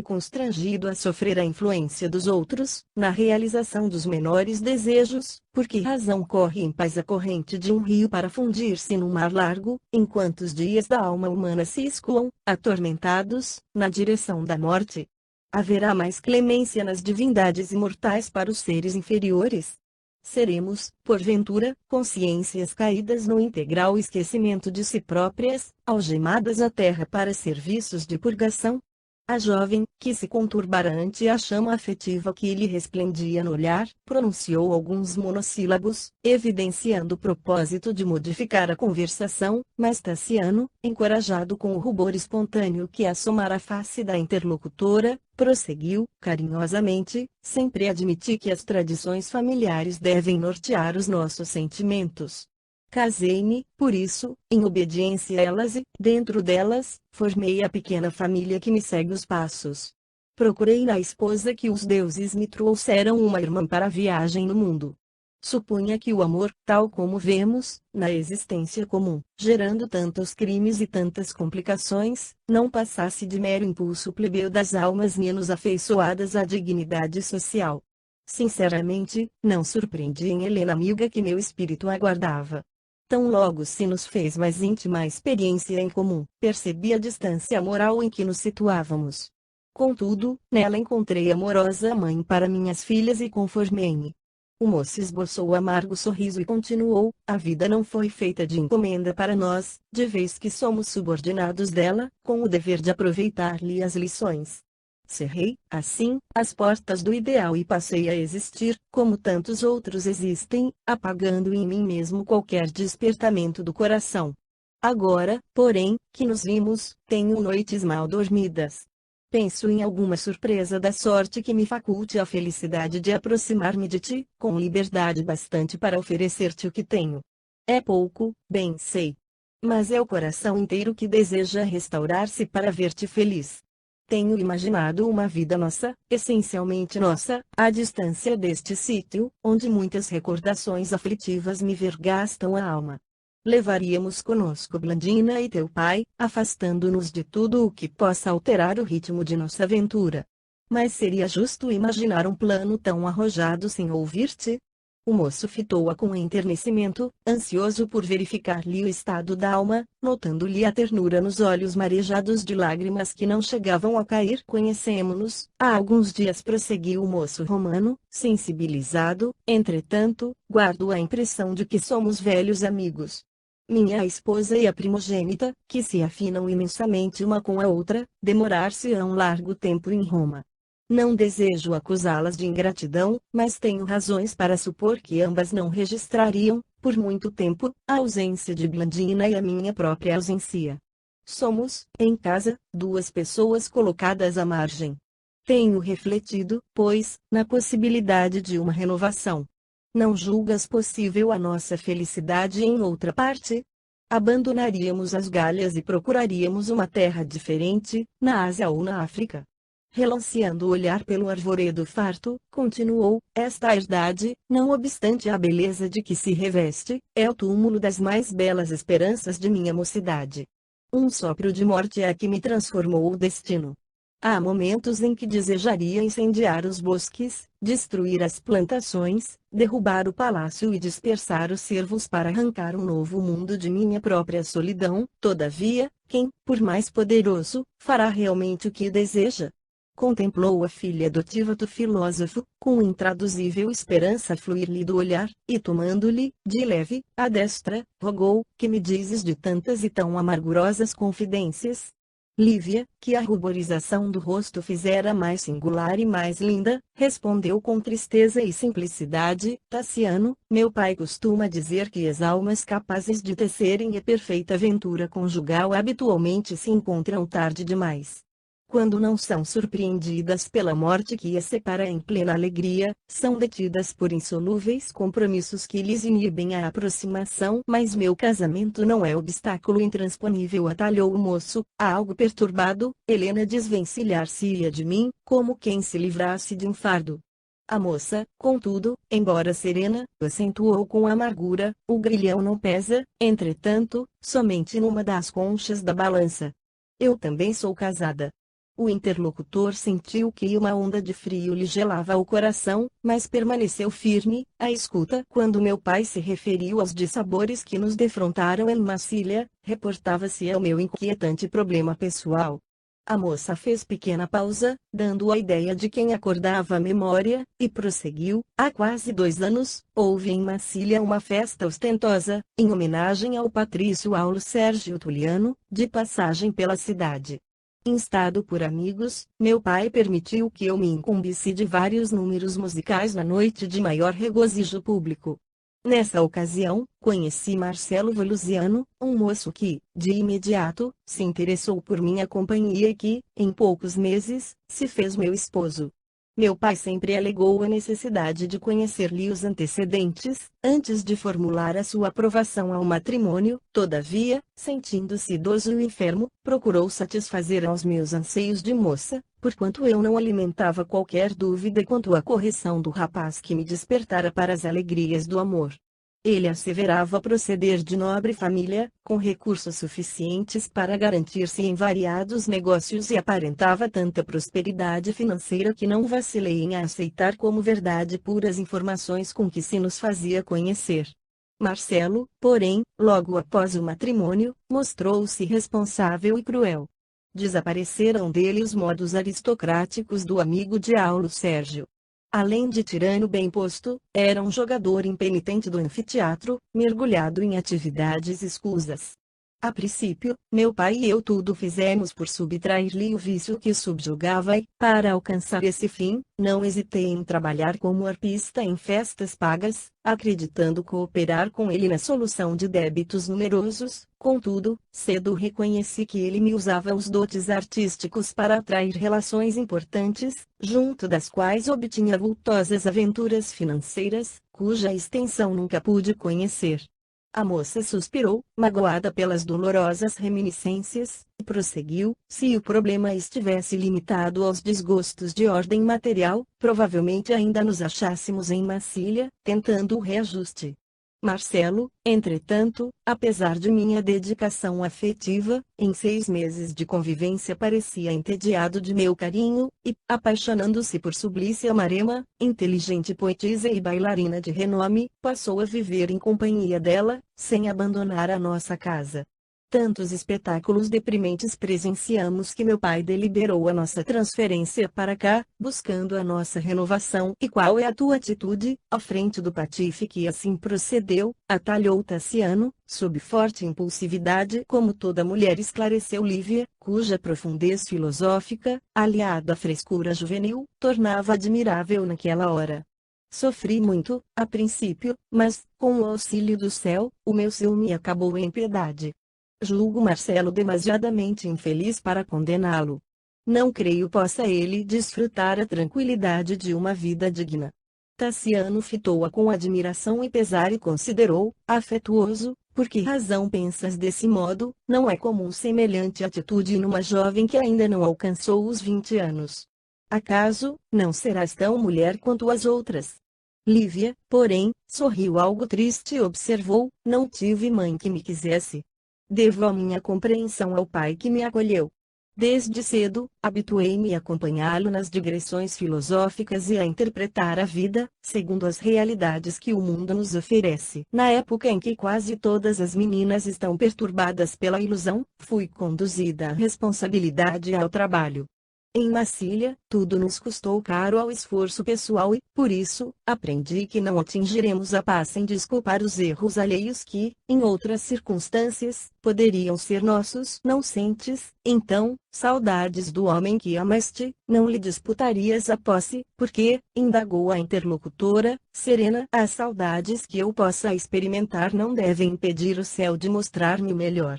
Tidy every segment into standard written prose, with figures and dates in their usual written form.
constrangido a sofrer a influência dos outros, na realização dos menores desejos, por que razão corre em paz a corrente de um rio para fundir-se num mar largo, enquanto os dias da alma humana se escoam, atormentados, na direção da morte? Haverá mais clemência nas divindades imortais para os seres inferiores? Seremos, porventura, consciências caídas no integral esquecimento de si próprias, algemadas à terra para serviços de purgação? A jovem, que se conturbara ante a chama afetiva que lhe resplendia no olhar, pronunciou alguns monossílabos, evidenciando o propósito de modificar a conversação, mas Tassiano, encorajado com o rubor espontâneo que assomara a face da interlocutora, prosseguiu, carinhosamente: sempre admiti que as tradições familiares devem nortear os nossos sentimentos. Casei-me, por isso, em obediência a elas e, dentro delas, formei a pequena família que me segue os passos. Procurei na esposa que os deuses me trouxeram uma irmã para a viagem no mundo. Supunha que o amor, tal como vemos, na existência comum, gerando tantos crimes e tantas complicações, não passasse de mero impulso plebeu das almas menos afeiçoadas à dignidade social. Sinceramente, não surpreendi em Helena amiga que meu espírito aguardava. Tão logo se nos fez mais íntima experiência em comum, percebi a distância moral em que nos situávamos. Contudo, nela encontrei amorosa mãe para minhas filhas e conformei-me. O moço esboçou amargo sorriso e continuou: a vida não foi feita de encomenda para nós, de vez que somos subordinados dela, com o dever de aproveitar-lhe as lições. Cerrei, assim, as portas do ideal e passei a existir, como tantos outros existem, apagando em mim mesmo qualquer despertamento do coração. Agora, porém, que nos vimos, tenho noites mal dormidas. Penso em alguma surpresa da sorte que me faculte a felicidade de aproximar-me de ti, com liberdade bastante para oferecer-te o que tenho. É pouco, bem sei. Mas é o coração inteiro que deseja restaurar-se para ver-te feliz. Tenho imaginado uma vida nossa, essencialmente nossa, à distância deste sítio, onde muitas recordações aflitivas me vergastam a alma. Levaríamos conosco Blandina e teu pai, afastando-nos de tudo o que possa alterar o ritmo de nossa aventura. Mas seria justo imaginar um plano tão arrojado sem ouvir-te? O moço fitou-a com enternecimento, ansioso por verificar-lhe o estado da alma, notando-lhe a ternura nos olhos marejados de lágrimas que não chegavam a cair. Conhecemo-nos, há alguns dias, prosseguiu o moço romano, sensibilizado, entretanto, guardo a impressão de que somos velhos amigos. Minha esposa e a primogênita, que se afinam imensamente uma com a outra, demorar-se-ão largo tempo em Roma. Não desejo acusá-las de ingratidão, mas tenho razões para supor que ambas não registrariam, por muito tempo, a ausência de Blandina e a minha própria ausência. Somos, em casa, duas pessoas colocadas à margem. Tenho refletido, pois, na possibilidade de uma renovação. Não julgas possível a nossa felicidade em outra parte? Abandonaríamos as Galhas e procuraríamos uma terra diferente, na Ásia ou na África. Relanceando o olhar pelo arvoredo farto, continuou: esta herdade, não obstante a beleza de que se reveste, é o túmulo das mais belas esperanças de minha mocidade. Um sopro de morte é que me transformou o destino. Há momentos em que desejaria incendiar os bosques, destruir as plantações, derrubar o palácio e dispersar os cervos para arrancar um novo mundo de minha própria solidão. Todavia, quem, por mais poderoso, fará realmente o que deseja? Contemplou a filha adotiva do filósofo, com intraduzível esperança fluir-lhe do olhar, e tomando-lhe, de leve, a destra, rogou: que me dizes de tantas e tão amargurosas confidências? Lívia, que a ruborização do rosto fizera mais singular e mais linda, respondeu com tristeza e simplicidade: Tassiano, meu pai costuma dizer que as almas capazes de tecerem a perfeita aventura conjugal habitualmente se encontram tarde demais. Quando não são surpreendidas pela morte que as separa em plena alegria, são detidas por insolúveis compromissos que lhes inibem a aproximação. Mas meu casamento não é obstáculo intransponível, atalhou o moço, algo perturbado. Helena desvencilhar-se-ia de mim, como quem se livrasse de um fardo. A moça, contudo, embora serena, acentuou com amargura: o grilhão não pesa, entretanto, somente numa das conchas da balança. Eu também sou casada. O interlocutor sentiu que uma onda de frio lhe gelava o coração, mas permaneceu firme, à escuta. Quando meu pai se referiu aos dissabores que nos defrontaram em Massília, reportava-se ao meu inquietante problema pessoal. A moça fez pequena pausa, dando a ideia de quem acordava a memória, e prosseguiu: há quase 2 anos, houve em Massília uma festa ostentosa, em homenagem ao patrício Aulo Sérgio Tuliano, de passagem pela cidade. Instado por amigos, meu pai permitiu que eu me incumbisse de vários números musicais na noite de maior regozijo público. Nessa ocasião, conheci Marcelo Veluziano, um moço que, de imediato, se interessou por minha companhia e que, em poucos meses, se fez meu esposo. Meu pai sempre alegou a necessidade de conhecer-lhe os antecedentes, antes de formular a sua aprovação ao matrimônio. Todavia, sentindo-se idoso e enfermo, procurou satisfazer aos meus anseios de moça, porquanto eu não alimentava qualquer dúvida quanto à correção do rapaz que me despertara para as alegrias do amor. Ele asseverava proceder de nobre família, com recursos suficientes para garantir-se em variados negócios e aparentava tanta prosperidade financeira que não vacilei em aceitar como verdade puras informações com que se nos fazia conhecer. Marcelo, porém, logo após o matrimônio, mostrou-se responsável e cruel. Desapareceram dele os modos aristocráticos do amigo de Aulo Sérgio. Além de tirano bem posto, era um jogador impenitente do anfiteatro, mergulhado em atividades escusas. A princípio, meu pai e eu tudo fizemos por subtrair-lhe o vício que o subjugava e, para alcançar esse fim, não hesitei em trabalhar como arpista em festas pagas, acreditando cooperar com ele na solução de débitos numerosos. Contudo, cedo reconheci que ele me usava os dotes artísticos para atrair relações importantes, junto das quais obtinha vultosas aventuras financeiras, cuja extensão nunca pude conhecer. A moça suspirou, magoada pelas dolorosas reminiscências, e prosseguiu: se o problema estivesse limitado aos desgostos de ordem material, provavelmente ainda nos achássemos em Massília, tentando o reajuste. Marcelo, entretanto, apesar de minha dedicação afetiva, em 6 meses de convivência parecia entediado de meu carinho, e, apaixonando-se por Sublícia Marema, inteligente poetisa e bailarina de renome, passou a viver em companhia dela, sem abandonar a nossa casa. Tantos espetáculos deprimentes presenciamos que meu pai deliberou a nossa transferência para cá, buscando a nossa renovação. E qual é a tua atitude, à frente do patife que assim procedeu? Atalhou Tassiano, sob forte impulsividade. Como toda mulher, esclareceu Lívia, cuja profundez filosófica, aliada à frescura juvenil, tornava admirável naquela hora. Sofri muito, a princípio, mas, com o auxílio do céu, o meu ciúme acabou em piedade. Julgo Marcelo demasiadamente infeliz para condená-lo. Não creio possa ele desfrutar a tranquilidade de uma vida digna. Tassiano fitou-a com admiração e pesar e considerou, afetuoso: por que razão pensas desse modo? Não é comum semelhante atitude numa jovem que ainda não alcançou os 20 anos. Acaso, não serás tão mulher quanto as outras? Lívia, porém, sorriu algo triste e observou: não tive mãe que me quisesse. Devo a minha compreensão ao pai que me acolheu. Desde cedo, habituei-me a acompanhá-lo nas digressões filosóficas e a interpretar a vida, segundo as realidades que o mundo nos oferece. Na época em que quase todas as meninas estão perturbadas pela ilusão, fui conduzida à responsabilidade e ao trabalho. Em Massília, tudo nos custou caro ao esforço pessoal e, por isso, aprendi que não atingiremos a paz sem desculpar os erros alheios que, em outras circunstâncias, poderiam ser nossos. Não sentes, então, saudades do homem que amaste? Não lhe disputarias a posse, porque, indagou a interlocutora, serena, as saudades que eu possa experimentar não devem impedir o céu de mostrar-me o melhor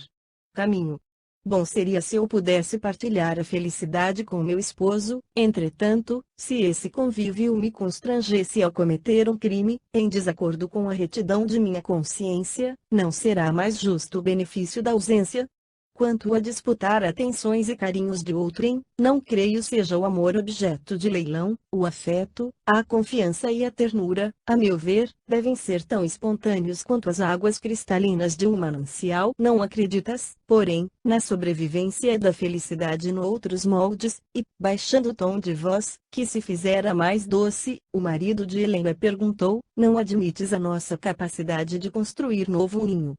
caminho. Bom seria se eu pudesse partilhar a felicidade com meu esposo. Entretanto, se esse convívio me constrangesse a cometer um crime, em desacordo com a retidão de minha consciência, não será mais justo o benefício da ausência? Quanto a disputar atenções e carinhos de outrem, não creio seja o amor objeto de leilão. O afeto, a confiança e a ternura, a meu ver, devem ser tão espontâneos quanto as águas cristalinas de um manancial. Não acreditas, porém, na sobrevivência da felicidade noutros moldes? E, baixando o tom de voz, que se fizera mais doce, o marido de Helena perguntou: não admites a nossa capacidade de construir novo ninho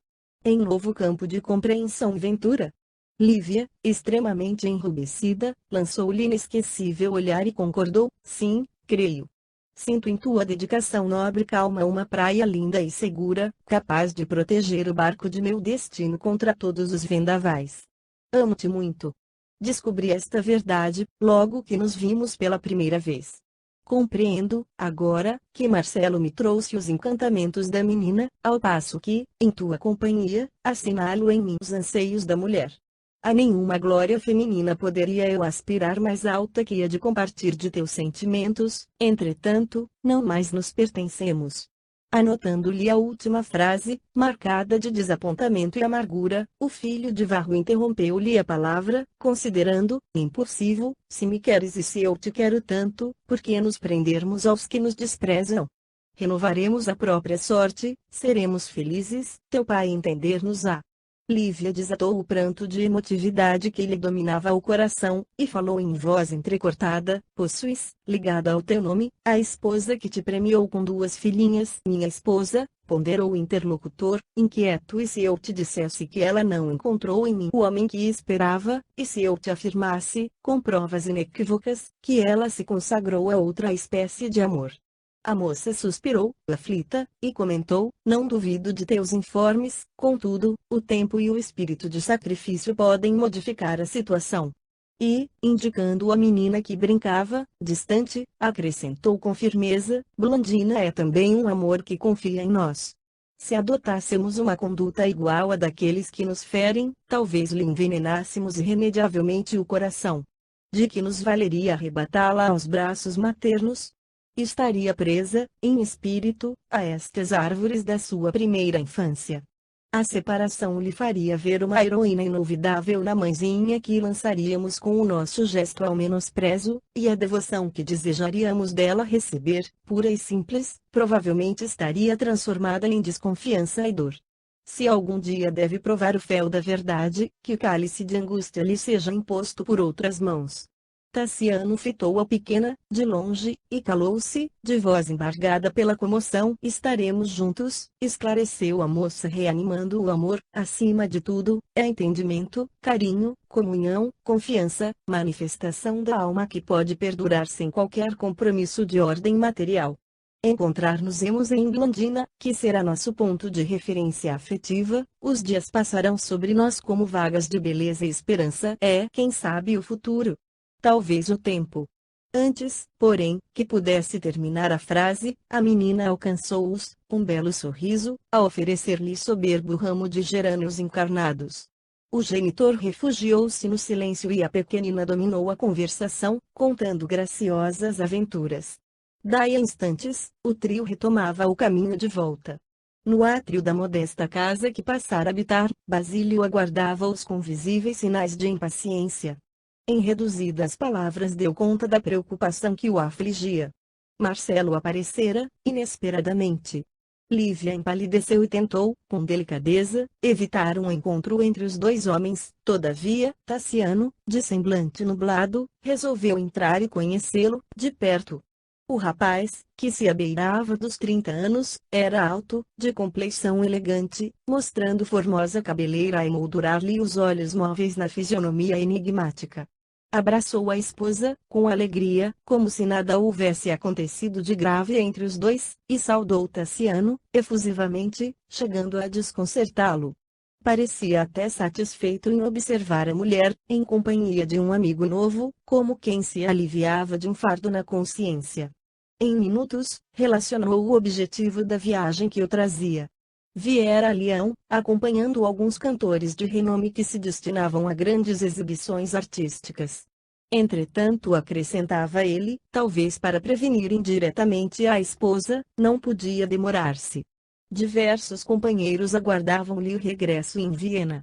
em novo campo de compreensão? Ventura? Lívia, extremamente enrubescida, lançou-lhe inesquecível olhar e concordou: sim, creio. Sinto em tua dedicação nobre e calma uma praia linda e segura, capaz de proteger o barco de meu destino contra todos os vendavais. Amo-te muito. Descobri esta verdade, logo que nos vimos pela primeira vez. Compreendo, agora, que Marcelo me trouxe os encantamentos da menina, ao passo que, em tua companhia, assinalo em mim os anseios da mulher. A nenhuma glória feminina poderia eu aspirar mais alta que a de compartir de teus sentimentos, entretanto, não mais nos pertencemos. Anotando-lhe a última frase, marcada de desapontamento e amargura, o filho de Varro interrompeu-lhe a palavra, considerando, impulsivo: se me queres e se eu te quero tanto, por que nos prendermos aos que nos desprezam? Renovaremos a própria sorte, seremos felizes, teu pai entender-nos-á. Lívia desatou o pranto de emotividade que lhe dominava o coração, e falou em voz entrecortada: possuis, ligada ao teu nome, a esposa que te premiou com 2 filhinhas. Minha esposa, ponderou o interlocutor, inquieto. E se eu te dissesse que ela não encontrou em mim o homem que esperava, e se eu te afirmasse, com provas inequívocas, que ela se consagrou a outra espécie de amor? A moça suspirou, aflita, e comentou: não duvido de teus informes, contudo, o tempo e o espírito de sacrifício podem modificar a situação. E, indicando a menina que brincava, distante, acrescentou com firmeza: Blandina é também um amor que confia em nós. Se adotássemos uma conduta igual à daqueles que nos ferem, talvez lhe envenenássemos irremediavelmente o coração. De que nos valeria arrebatá-la aos braços maternos? Estaria presa, em espírito, a estas árvores da sua primeira infância. A separação lhe faria ver uma heroína inolvidável na mãezinha que lançaríamos com o nosso gesto ao menosprezo, e a devoção que desejaríamos dela receber, pura e simples, provavelmente estaria transformada em desconfiança e dor. Se algum dia deve provar o fel da verdade, que o cálice de angústia lhe seja imposto por outras mãos. Tassiano fitou a pequena, de longe, e calou-se, de voz embargada pela comoção. Estaremos juntos, esclareceu a moça, reanimando o amor, acima de tudo, é entendimento, carinho, comunhão, confiança, manifestação da alma que pode perdurar sem qualquer compromisso de ordem material. Encontrar-nos-emos em Blandina, que será nosso ponto de referência afetiva. Os dias passarão sobre nós como vagas de beleza e esperança. É, quem sabe, o futuro. Talvez o tempo. Antes, porém, que pudesse terminar a frase, a menina alcançou-os, um belo sorriso, a oferecer-lhe soberbo ramo de gerânios encarnados. O genitor refugiou-se no silêncio e a pequenina dominou a conversação, contando graciosas aventuras. Daí a instantes, o trio retomava o caminho de volta. No átrio da modesta casa que passara a habitar, Basílio aguardava-os com visíveis sinais de impaciência. Em reduzidas palavras deu conta da preocupação que o afligia. Marcelo aparecera, inesperadamente. Lívia empalideceu e tentou, com delicadeza, evitar um encontro entre os 2 homens. Todavia, Tassiano, de semblante nublado, resolveu entrar e conhecê-lo, de perto. O rapaz, que se abeirava dos 30 anos, era alto, de complexão elegante, mostrando formosa cabeleira a emoldurar-lhe os olhos móveis na fisionomia enigmática. Abraçou a esposa, com alegria, como se nada houvesse acontecido de grave entre os 2, e saudou Tassiano, efusivamente, chegando a desconcertá-lo. Parecia até satisfeito em observar a mulher, em companhia de um amigo novo, como quem se aliviava de um fardo na consciência. Em minutos, relacionou o objetivo da viagem que o trazia. Viera a Leão, acompanhando alguns cantores de renome que se destinavam a grandes exibições artísticas. Entretanto, acrescentava ele, talvez para prevenir indiretamente a esposa, não podia demorar-se. Diversos companheiros aguardavam-lhe o regresso em Viena.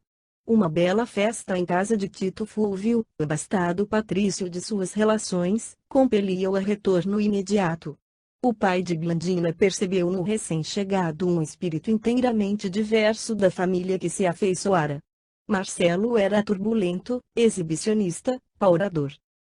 Uma bela festa em casa de Tito Fúvio, abastado patrício de suas relações, compelia-o a retorno imediato. O pai de Blandina percebeu no recém-chegado um espírito inteiramente diverso da família que se afeiçoara. Marcelo era turbulento, exibicionista, paurador.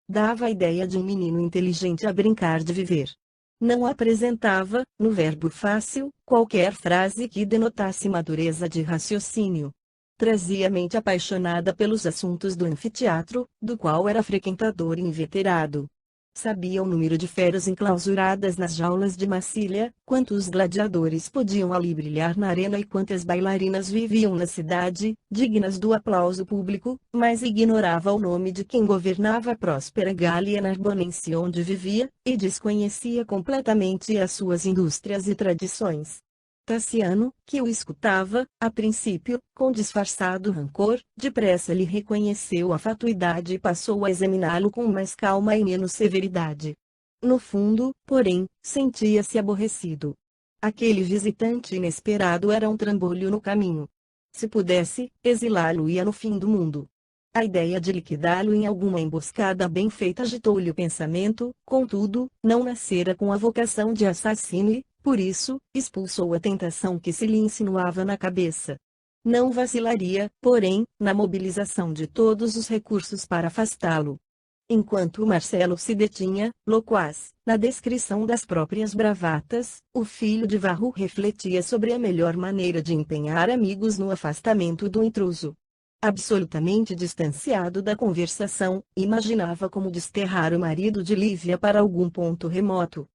Dava a ideia de um menino inteligente a brincar de viver. Não apresentava, no verbo fácil, qualquer frase que denotasse madureza de raciocínio. Trazia a mente apaixonada pelos assuntos do anfiteatro, do qual era frequentador inveterado. Sabia o número de feras enclausuradas nas jaulas de Massília, quantos gladiadores podiam ali brilhar na arena e quantas bailarinas viviam na cidade, dignas do aplauso público, mas ignorava o nome de quem governava a próspera Gália Narbonense onde vivia, e desconhecia completamente as suas indústrias e tradições. Tassiano, que o escutava, a princípio, com disfarçado rancor, depressa lhe reconheceu a fatuidade e passou a examiná-lo com mais calma e menos severidade. No fundo, porém, sentia-se aborrecido. Aquele visitante inesperado era um trambolho no caminho. Se pudesse, exilá-lo-ia no fim do mundo. A ideia de liquidá-lo em alguma emboscada bem feita agitou-lhe o pensamento, contudo, não nascera com a vocação de assassino e, por isso, expulsou a tentação que se lhe insinuava na cabeça. Não vacilaria, porém, na mobilização de todos os recursos para afastá-lo. Enquanto Marcelo se detinha, loquaz, na descrição das próprias bravatas, o filho de Varro refletia sobre a melhor maneira de empenhar amigos no afastamento do intruso. Absolutamente distanciado da conversação, imaginava como desterrar o marido de Lívia para algum ponto remoto.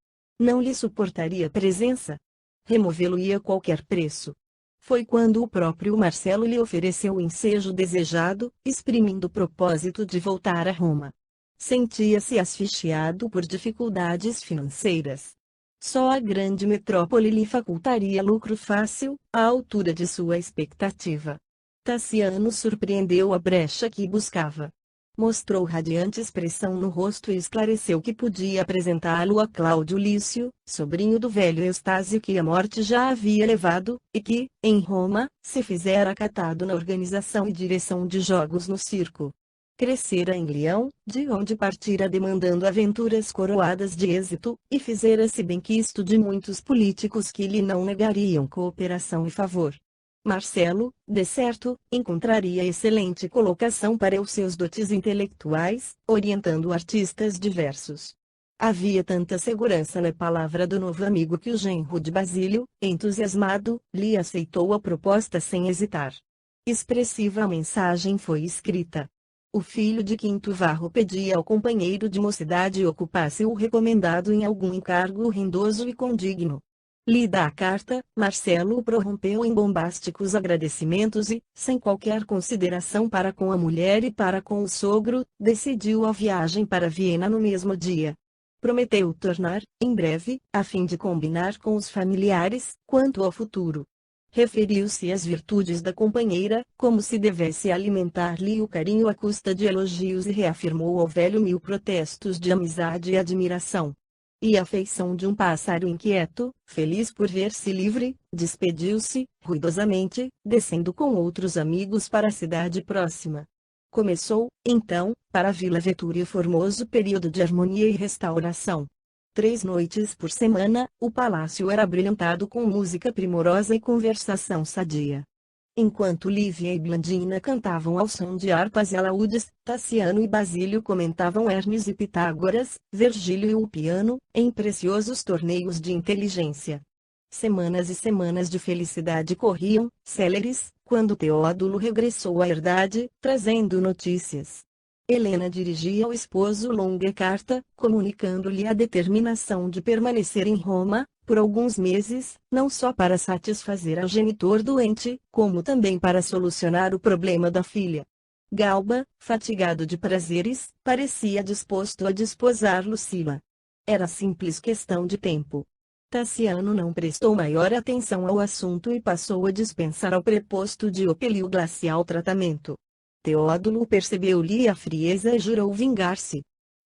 Não lhe suportaria a presença. Removê-lo-ia a qualquer preço. Foi quando o próprio Marcelo lhe ofereceu o ensejo desejado, exprimindo o propósito de voltar a Roma. Sentia-se asfixiado por dificuldades financeiras. Só a grande metrópole lhe facultaria lucro fácil, à altura de sua expectativa. Tassiano surpreendeu a brecha que buscava. Mostrou radiante expressão no rosto e esclareceu que podia apresentá-lo a Cláudio Lício, sobrinho do velho Eustáquio que a morte já havia levado, e que, em Roma, se fizera acatado na organização e direção de jogos no circo. Crescera em Leão, de onde partira demandando aventuras coroadas de êxito, e fizera-se benquisto de muitos políticos que lhe não negariam cooperação e favor. Marcelo, de certo, encontraria excelente colocação para os seus dotes intelectuais, orientando artistas diversos. Havia tanta segurança na palavra do novo amigo que o genro de Basílio, entusiasmado, lhe aceitou a proposta sem hesitar. Expressiva a mensagem foi escrita. O filho de Quinto Varro pedia ao companheiro de mocidade ocupasse o recomendado em algum encargo rendoso e condigno. Lida a carta, Marcelo o prorrompeu em bombásticos agradecimentos e, sem qualquer consideração para com a mulher e para com o sogro, decidiu a viagem para Viena no mesmo dia. Prometeu tornar, em breve, a fim de combinar com os familiares, quanto ao futuro. Referiu-se às virtudes da companheira, como se devesse alimentar-lhe o carinho à custa de elogios e reafirmou ao velho 1000 protestos de amizade e admiração. E a feição de um pássaro inquieto, feliz por ver-se livre, despediu-se, ruidosamente, descendo com outros amigos para a cidade próxima. Começou, então, para a Vila Vetúria formoso período de harmonia e restauração. 3 noites por semana, o palácio era abrilhantado com música primorosa e conversação sadia. Enquanto Lívia e Blandina cantavam ao som de harpas e alaúdes, Tassiano e Basílio comentavam Hermes e Pitágoras, Virgílio e o piano, em preciosos torneios de inteligência. Semanas e semanas de felicidade corriam, céleres, quando Teódulo regressou à herdade, trazendo notícias. Helena dirigia ao esposo longa carta, comunicando-lhe a determinação de permanecer em Roma, por alguns meses, não só para satisfazer ao genitor doente, como também para solucionar o problema da filha. Galba, fatigado de prazeres, parecia disposto a desposar Lucila. Era simples questão de tempo. Tassiano não prestou maior atenção ao assunto e passou a dispensar ao preposto Diopelio glacial tratamento. Teódulo percebeu-lhe a frieza e jurou vingar-se.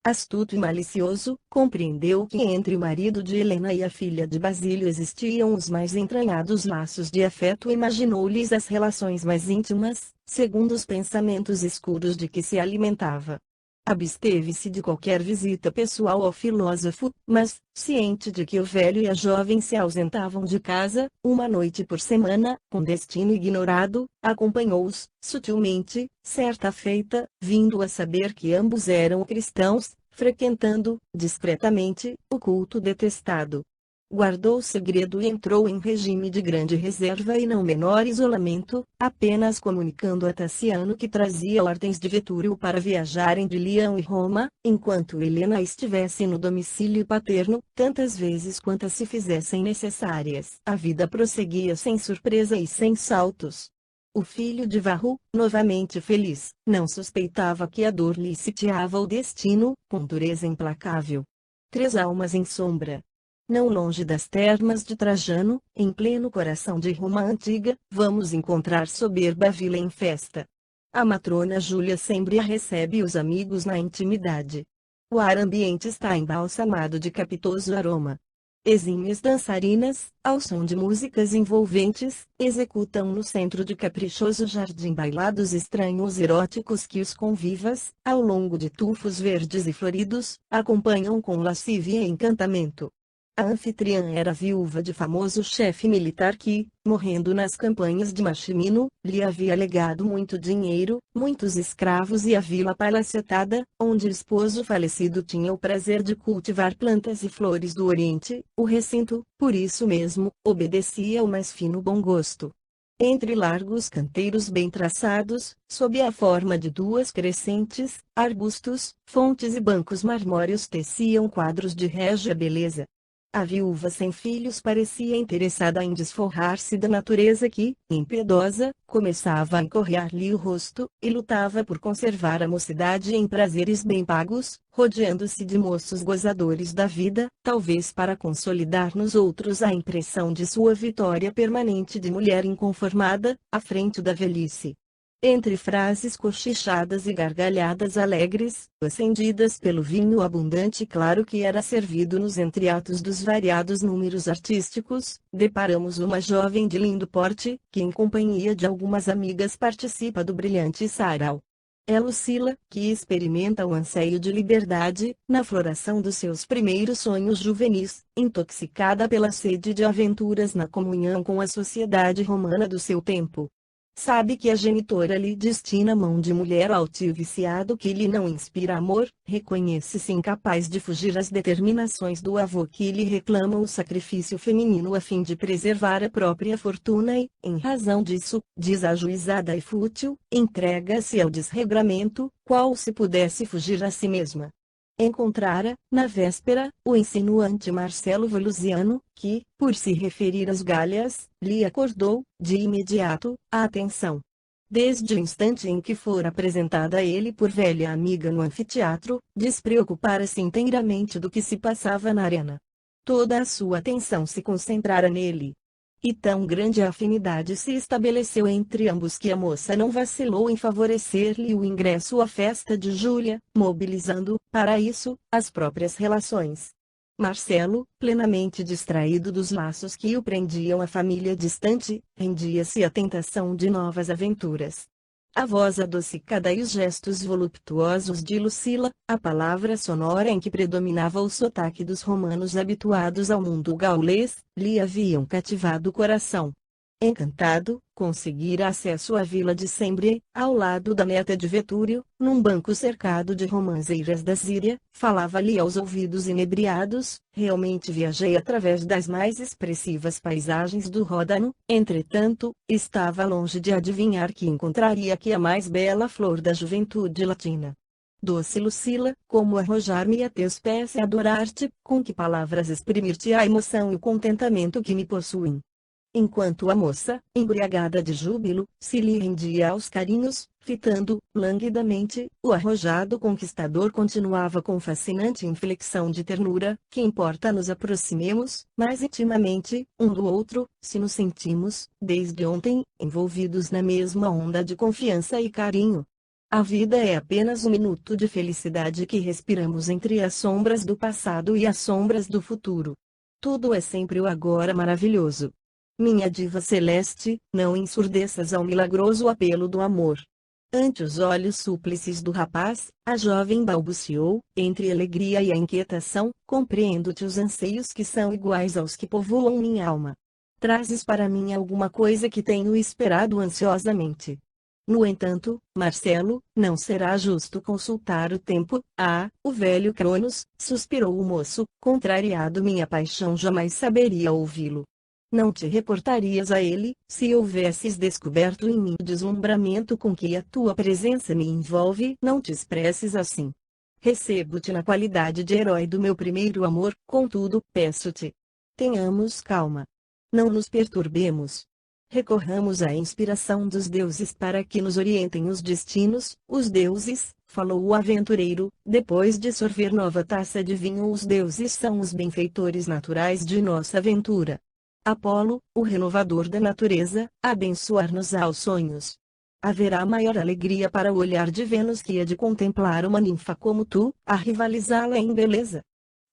Astuto e malicioso, compreendeu que entre o marido de Helena e a filha de Basílio existiam os mais entranhados laços de afeto e imaginou-lhes as relações mais íntimas, segundo os pensamentos escuros de que se alimentava. Absteve-se de qualquer visita pessoal ao filósofo, mas, ciente de que o velho e a jovem se ausentavam de casa, uma noite por semana, com destino ignorado, acompanhou-os, sutilmente, certa feita, vindo a saber que ambos eram cristãos, frequentando, discretamente, o culto detestado. Guardou o segredo e entrou em regime de grande reserva e não menor isolamento, apenas comunicando a Taciano que trazia ordens de Vetúrio para viajarem de Leão e Roma, enquanto Helena estivesse no domicílio paterno, tantas vezes quantas se fizessem necessárias. A vida prosseguia sem surpresa e sem saltos. O filho de Varro, novamente feliz, não suspeitava que a dor lhe sitiava o destino, com dureza implacável. 3 almas em sombra. Não longe das termas de Trajano, em pleno coração de Roma antiga, vamos encontrar soberba vila em festa. A matrona Júlia sempre a recebe os amigos na intimidade. O ar ambiente está embalsamado de capitoso aroma. Exímias dançarinas, ao som de músicas envolventes, executam no centro de caprichoso jardim bailados estranhos eróticos que os convivas, ao longo de tufos verdes e floridos, acompanham com lascívia e encantamento. A anfitriã era viúva de famoso chefe militar que, morrendo nas campanhas de Maximino, lhe havia legado muito dinheiro, muitos escravos e a vila palaciotada, onde o esposo falecido tinha o prazer de cultivar plantas e flores do Oriente. O recinto, por isso mesmo, obedecia ao mais fino bom gosto. Entre largos canteiros bem traçados, sob a forma de 2 crescentes, arbustos, fontes e bancos marmóreos teciam quadros de régia beleza. A viúva sem filhos parecia interessada em desforrar-se da natureza que, impiedosa, começava a encorrear-lhe o rosto, e lutava por conservar a mocidade em prazeres bem pagos, rodeando-se de moços gozadores da vida, talvez para consolidar nos outros a impressão de sua vitória permanente de mulher inconformada, à frente da velhice. Entre frases cochichadas e gargalhadas alegres, acendidas pelo vinho abundante e claro que era servido nos entreatos dos variados números artísticos, deparamos uma jovem de lindo porte, que em companhia de algumas amigas participa do brilhante sarau. É Lucila, que experimenta o anseio de liberdade, na floração dos seus primeiros sonhos juvenis, intoxicada pela sede de aventuras na comunhão com a sociedade romana do seu tempo. Sabe que a genitora lhe destina mão de mulher altivo viciado que lhe não inspira amor, reconhece-se incapaz de fugir às determinações do avô que lhe reclama o sacrifício feminino a fim de preservar a própria fortuna e, em razão disso, desajuizada e fútil, entrega-se ao desregramento, qual se pudesse fugir a si mesma. Encontrara, na véspera, o insinuante Marcelo Velusiano, que, por se referir às galhas, lhe acordou, de imediato, a atenção. Desde o instante em que fora apresentada a ele por velha amiga no anfiteatro, despreocupara-se inteiramente do que se passava na arena. Toda a sua atenção se concentrara nele. E tão grande afinidade se estabeleceu entre ambos que a moça não vacilou em favorecer-lhe o ingresso à festa de Júlia, mobilizando, para isso, as próprias relações. Marcelo, plenamente distraído dos laços que o prendiam à família distante, rendia-se à tentação de novas aventuras. A voz adocicada e os gestos voluptuosos de Lucila, a palavra sonora em que predominava o sotaque dos romanos habituados ao mundo gaulês, lhe haviam cativado o coração. Encantado, conseguira acesso à vila de Sembre, ao lado da neta de Vetúrio, num banco cercado de romanceiras da Síria, falava-lhe aos ouvidos inebriados, realmente viajei através das mais expressivas paisagens do Ródano, entretanto, estava longe de adivinhar que encontraria aqui a mais bela flor da juventude latina. Doce Lucila, como arrojar-me a teus pés e adorar-te, com que palavras exprimir-te a emoção e o contentamento que me possuem. Enquanto a moça, embriagada de júbilo, se lhe rendia aos carinhos, fitando, languidamente, o arrojado conquistador continuava com fascinante inflexão de ternura: que importa nos aproximemos, mais intimamente, um do outro, se nos sentimos, desde ontem, envolvidos na mesma onda de confiança e carinho. A vida é apenas um minuto de felicidade que respiramos entre as sombras do passado e as sombras do futuro. Tudo é sempre o agora maravilhoso. Minha diva celeste, não ensurdeças ao milagroso apelo do amor. Ante os olhos súplices do rapaz, a jovem balbuciou, entre a alegria e a inquietação: compreendo-te os anseios que são iguais aos que povoam minha alma. Trazes para mim alguma coisa que tenho esperado ansiosamente. No entanto, Marcelo, não será justo consultar o tempo. Ah, o velho Cronos, suspirou o moço, contrariado: minha paixão jamais saberia ouvi-lo. Não te reportarias a ele, se houvesses descoberto em mim o deslumbramento com que a tua presença me envolve. Não te expresses assim. Recebo-te na qualidade de herói do meu primeiro amor, contudo, peço-te. Tenhamos calma. Não nos perturbemos. Recorramos à inspiração dos deuses para que nos orientem os destinos. Os deuses, falou o aventureiro, depois de sorver nova taça de vinho. Os deuses são os benfeitores naturais de nossa aventura. Apolo, o renovador da natureza, abençoar-nos aos sonhos. Haverá maior alegria para o olhar de Vênus que a de contemplar uma ninfa como tu, a rivalizá-la em beleza.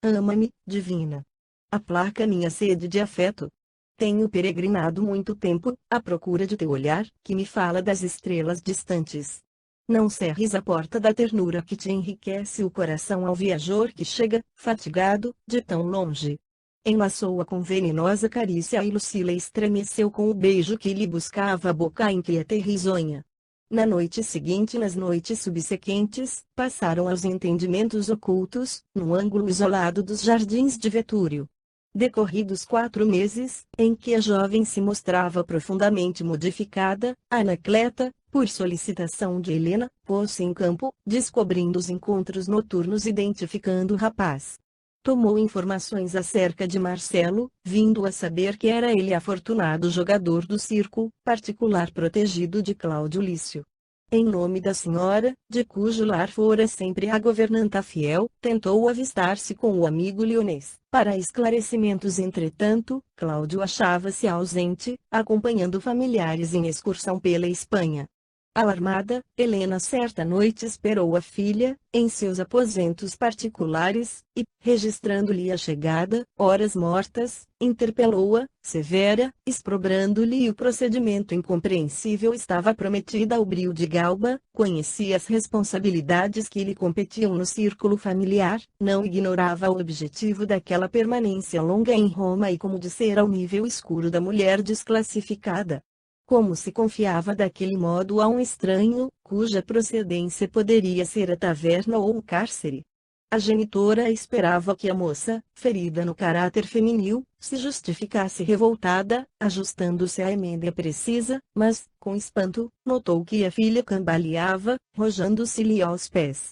Ama-me, divina. Aplaca minha sede de afeto. Tenho peregrinado muito tempo, à procura de teu olhar, que me fala das estrelas distantes. Não cerres a porta da ternura que te enriquece o coração ao viajor que chega, fatigado, de tão longe. Enlaçou-a com venenosa carícia e Lucila estremeceu com o beijo que lhe buscava a boca inquieta e risonha. Na noite seguinte, nas noites subsequentes, passaram aos entendimentos ocultos, num ângulo isolado dos jardins de Vetúrio. Decorridos 4 meses, em que a jovem se mostrava profundamente modificada, Anacleta, por solicitação de Helena, pôs-se em campo, descobrindo os encontros noturnos, identificando o rapaz. Tomou informações acerca de Marcelo, vindo a saber que era ele afortunado jogador do circo, particular protegido de Cláudio Lício. Em nome da senhora, de cujo lar fora sempre a governanta fiel, tentou avistar-se com o amigo Lionês. Para esclarecimentos, entretanto, Cláudio achava-se ausente, acompanhando familiares em excursão pela Espanha. Alarmada, Helena certa noite esperou a filha, em seus aposentos particulares, e, registrando-lhe a chegada, horas mortas, interpelou-a, severa, exprobrando-lhe o procedimento incompreensível. Estava prometida ao brio de Galba, conhecia as responsabilidades que lhe competiam no círculo familiar, não ignorava o objetivo daquela permanência longa em Roma e como de ser ao nível escuro da mulher desclassificada. Como se confiava daquele modo a um estranho, cuja procedência poderia ser a taverna ou um cárcere? A genitora esperava que a moça, ferida no caráter feminil, se justificasse revoltada, ajustando-se à emenda precisa, mas, com espanto, notou que a filha cambaleava, rojando-se-lhe aos pés.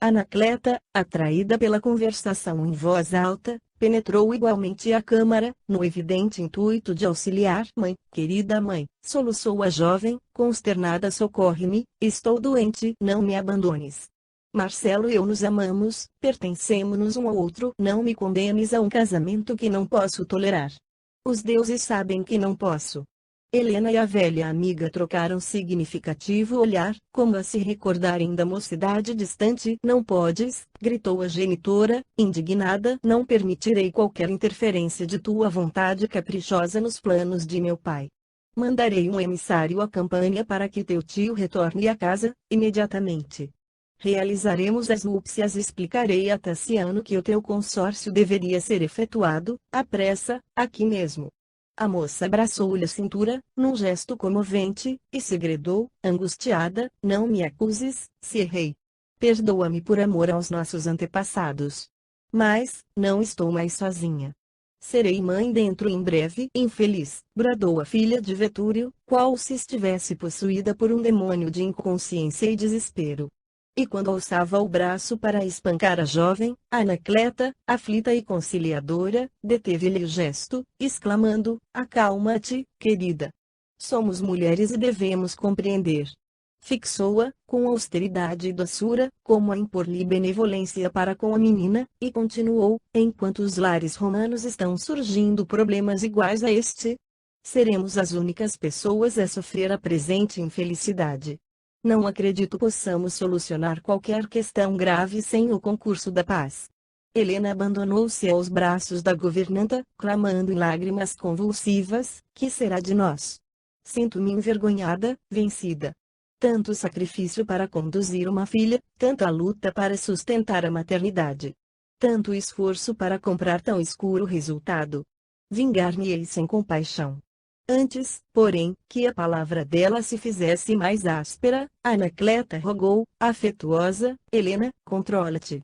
Anacleta, atraída pela conversação em voz alta, penetrou igualmente a câmara, no evidente intuito de auxiliar. Mãe, querida mãe, soluçou a jovem, consternada, socorre-me, estou doente, não me abandones. Marcelo e eu nos amamos, pertencemos-nos um ao outro, não me condenes a um casamento que não posso tolerar. Os deuses sabem que não posso. Helena e a velha amiga trocaram significativo olhar, como a se recordarem da mocidade distante. Não podes, gritou a genitora, indignada. Não permitirei qualquer interferência de tua vontade caprichosa nos planos de meu pai. Mandarei um emissário à Campânia para que teu tio retorne à casa, imediatamente. Realizaremos as núpcias. Explicarei a Tassiano que o teu consórcio deveria ser efetuado, à pressa, aqui mesmo. A moça abraçou-lhe a cintura, num gesto comovente, e segredou, angustiada: não me acuses, se errei. Perdoa-me por amor aos nossos antepassados. Mas, não estou mais sozinha. Serei mãe dentro em breve. Infeliz, bradou a filha de Vetúrio, qual se estivesse possuída por um demônio de inconsciência e desespero. E quando alçava o braço para espancar a jovem, Anacleta, aflita e conciliadora, deteve-lhe o gesto, exclamando: acalma-te, querida. Somos mulheres e devemos compreender. Fixou-a, com austeridade e doçura, como a impor-lhe benevolência para com a menina, e continuou: enquanto os lares romanos estão surgindo problemas iguais a este, seremos as únicas pessoas a sofrer a presente infelicidade. Não acredito possamos solucionar qualquer questão grave sem o concurso da paz. Helena abandonou-se aos braços da governanta, clamando em lágrimas convulsivas: que será de nós? Sinto-me envergonhada, vencida. Tanto sacrifício para conduzir uma filha, tanta luta para sustentar a maternidade. Tanto esforço para comprar tão escuro resultado. Vingar-me-ei sem compaixão. Antes, porém, que a palavra dela se fizesse mais áspera, Anacleta rogou, afetuosa: Helena, controla-te.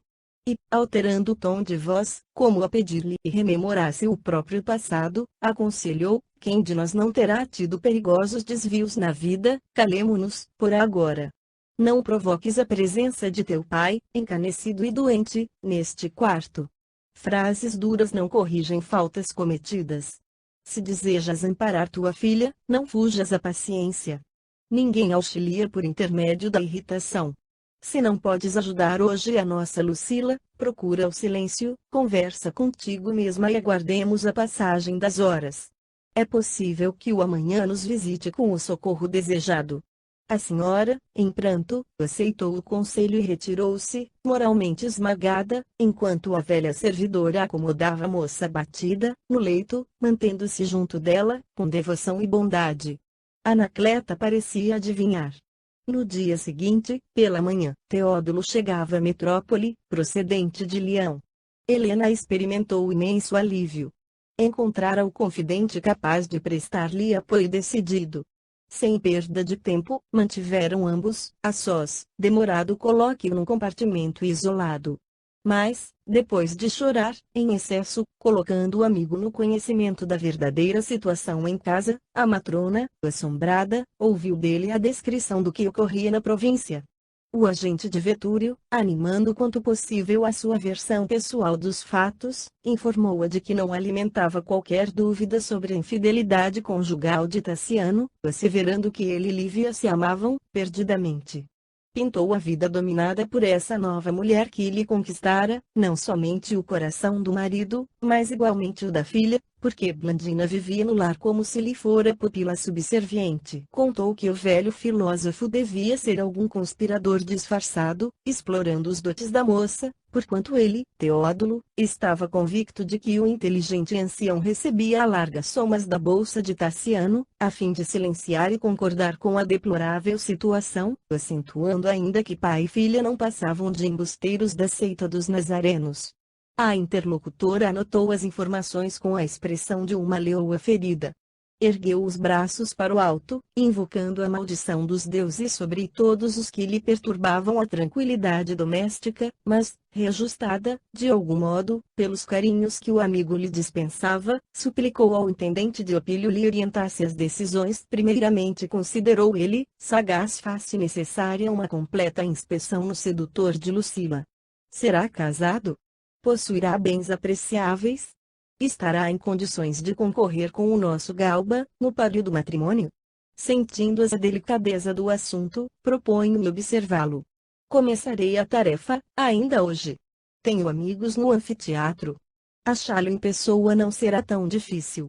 E, alterando o tom de voz, como a pedir-lhe que rememorasse o próprio passado, aconselhou: quem de nós não terá tido perigosos desvios na vida? Calemo-nos, por agora. Não provoques a presença de teu pai, encanecido e doente, neste quarto. Frases duras não corrigem faltas cometidas. Se desejas amparar tua filha, não fujas à paciência. Ninguém auxilia por intermédio da irritação. Se não podes ajudar hoje a nossa Lucila, procura o silêncio, conversa contigo mesma e aguardemos a passagem das horas. É possível que o amanhã nos visite com o socorro desejado. A senhora, em pranto, aceitou o conselho e retirou-se, moralmente esmagada, enquanto a velha servidora acomodava a moça abatida, no leito, mantendo-se junto dela, com devoção e bondade. Anacleta parecia adivinhar. No dia seguinte, pela manhã, Teódulo chegava à metrópole, procedente de Leão. Helena experimentou imenso alívio. Encontrara o confidente capaz de prestar-lhe apoio decidido. Sem perda de tempo, mantiveram ambos, a sós, demorado colóquio num compartimento isolado. Mas, depois de chorar, em excesso, colocando o amigo no conhecimento da verdadeira situação em casa, a matrona, assombrada, ouviu dele a descrição do que ocorria na província. O agente de Vetúrio, animando quanto possível a sua versão pessoal dos fatos, informou-a de que não alimentava qualquer dúvida sobre a infidelidade conjugal de Tassiano, asseverando que ele e Lívia se amavam, perdidamente. Pintou a vida dominada por essa nova mulher que lhe conquistara, não somente o coração do marido, mas igualmente o da filha, porque Blandina vivia no lar como se lhe fora pupila subserviente. Contou que o velho filósofo devia ser algum conspirador disfarçado, explorando os dotes da moça, porquanto ele, Teódulo, estava convicto de que o inteligente ancião recebia largas somas da bolsa de Tassiano, a fim de silenciar e concordar com a deplorável situação, acentuando ainda que pai e filha não passavam de embusteiros da seita dos nazarenos. A interlocutora anotou as informações com a expressão de uma leoa ferida. Ergueu os braços para o alto, invocando a maldição dos deuses sobre todos os que lhe perturbavam a tranquilidade doméstica, mas, reajustada, de algum modo, pelos carinhos que o amigo lhe dispensava, suplicou ao intendente de Opílio lhe orientasse as decisões. Primeiramente considerou ele, sagaz, face necessária uma completa inspeção no sedutor de Lucila. Será casado? Possuirá bens apreciáveis? Estará em condições de concorrer com o nosso Galba, no páreo do matrimônio? Sentindo a delicadeza do assunto, proponho-me observá-lo. Começarei a tarefa, ainda hoje. Tenho amigos no anfiteatro. Achá-lo em pessoa não será tão difícil.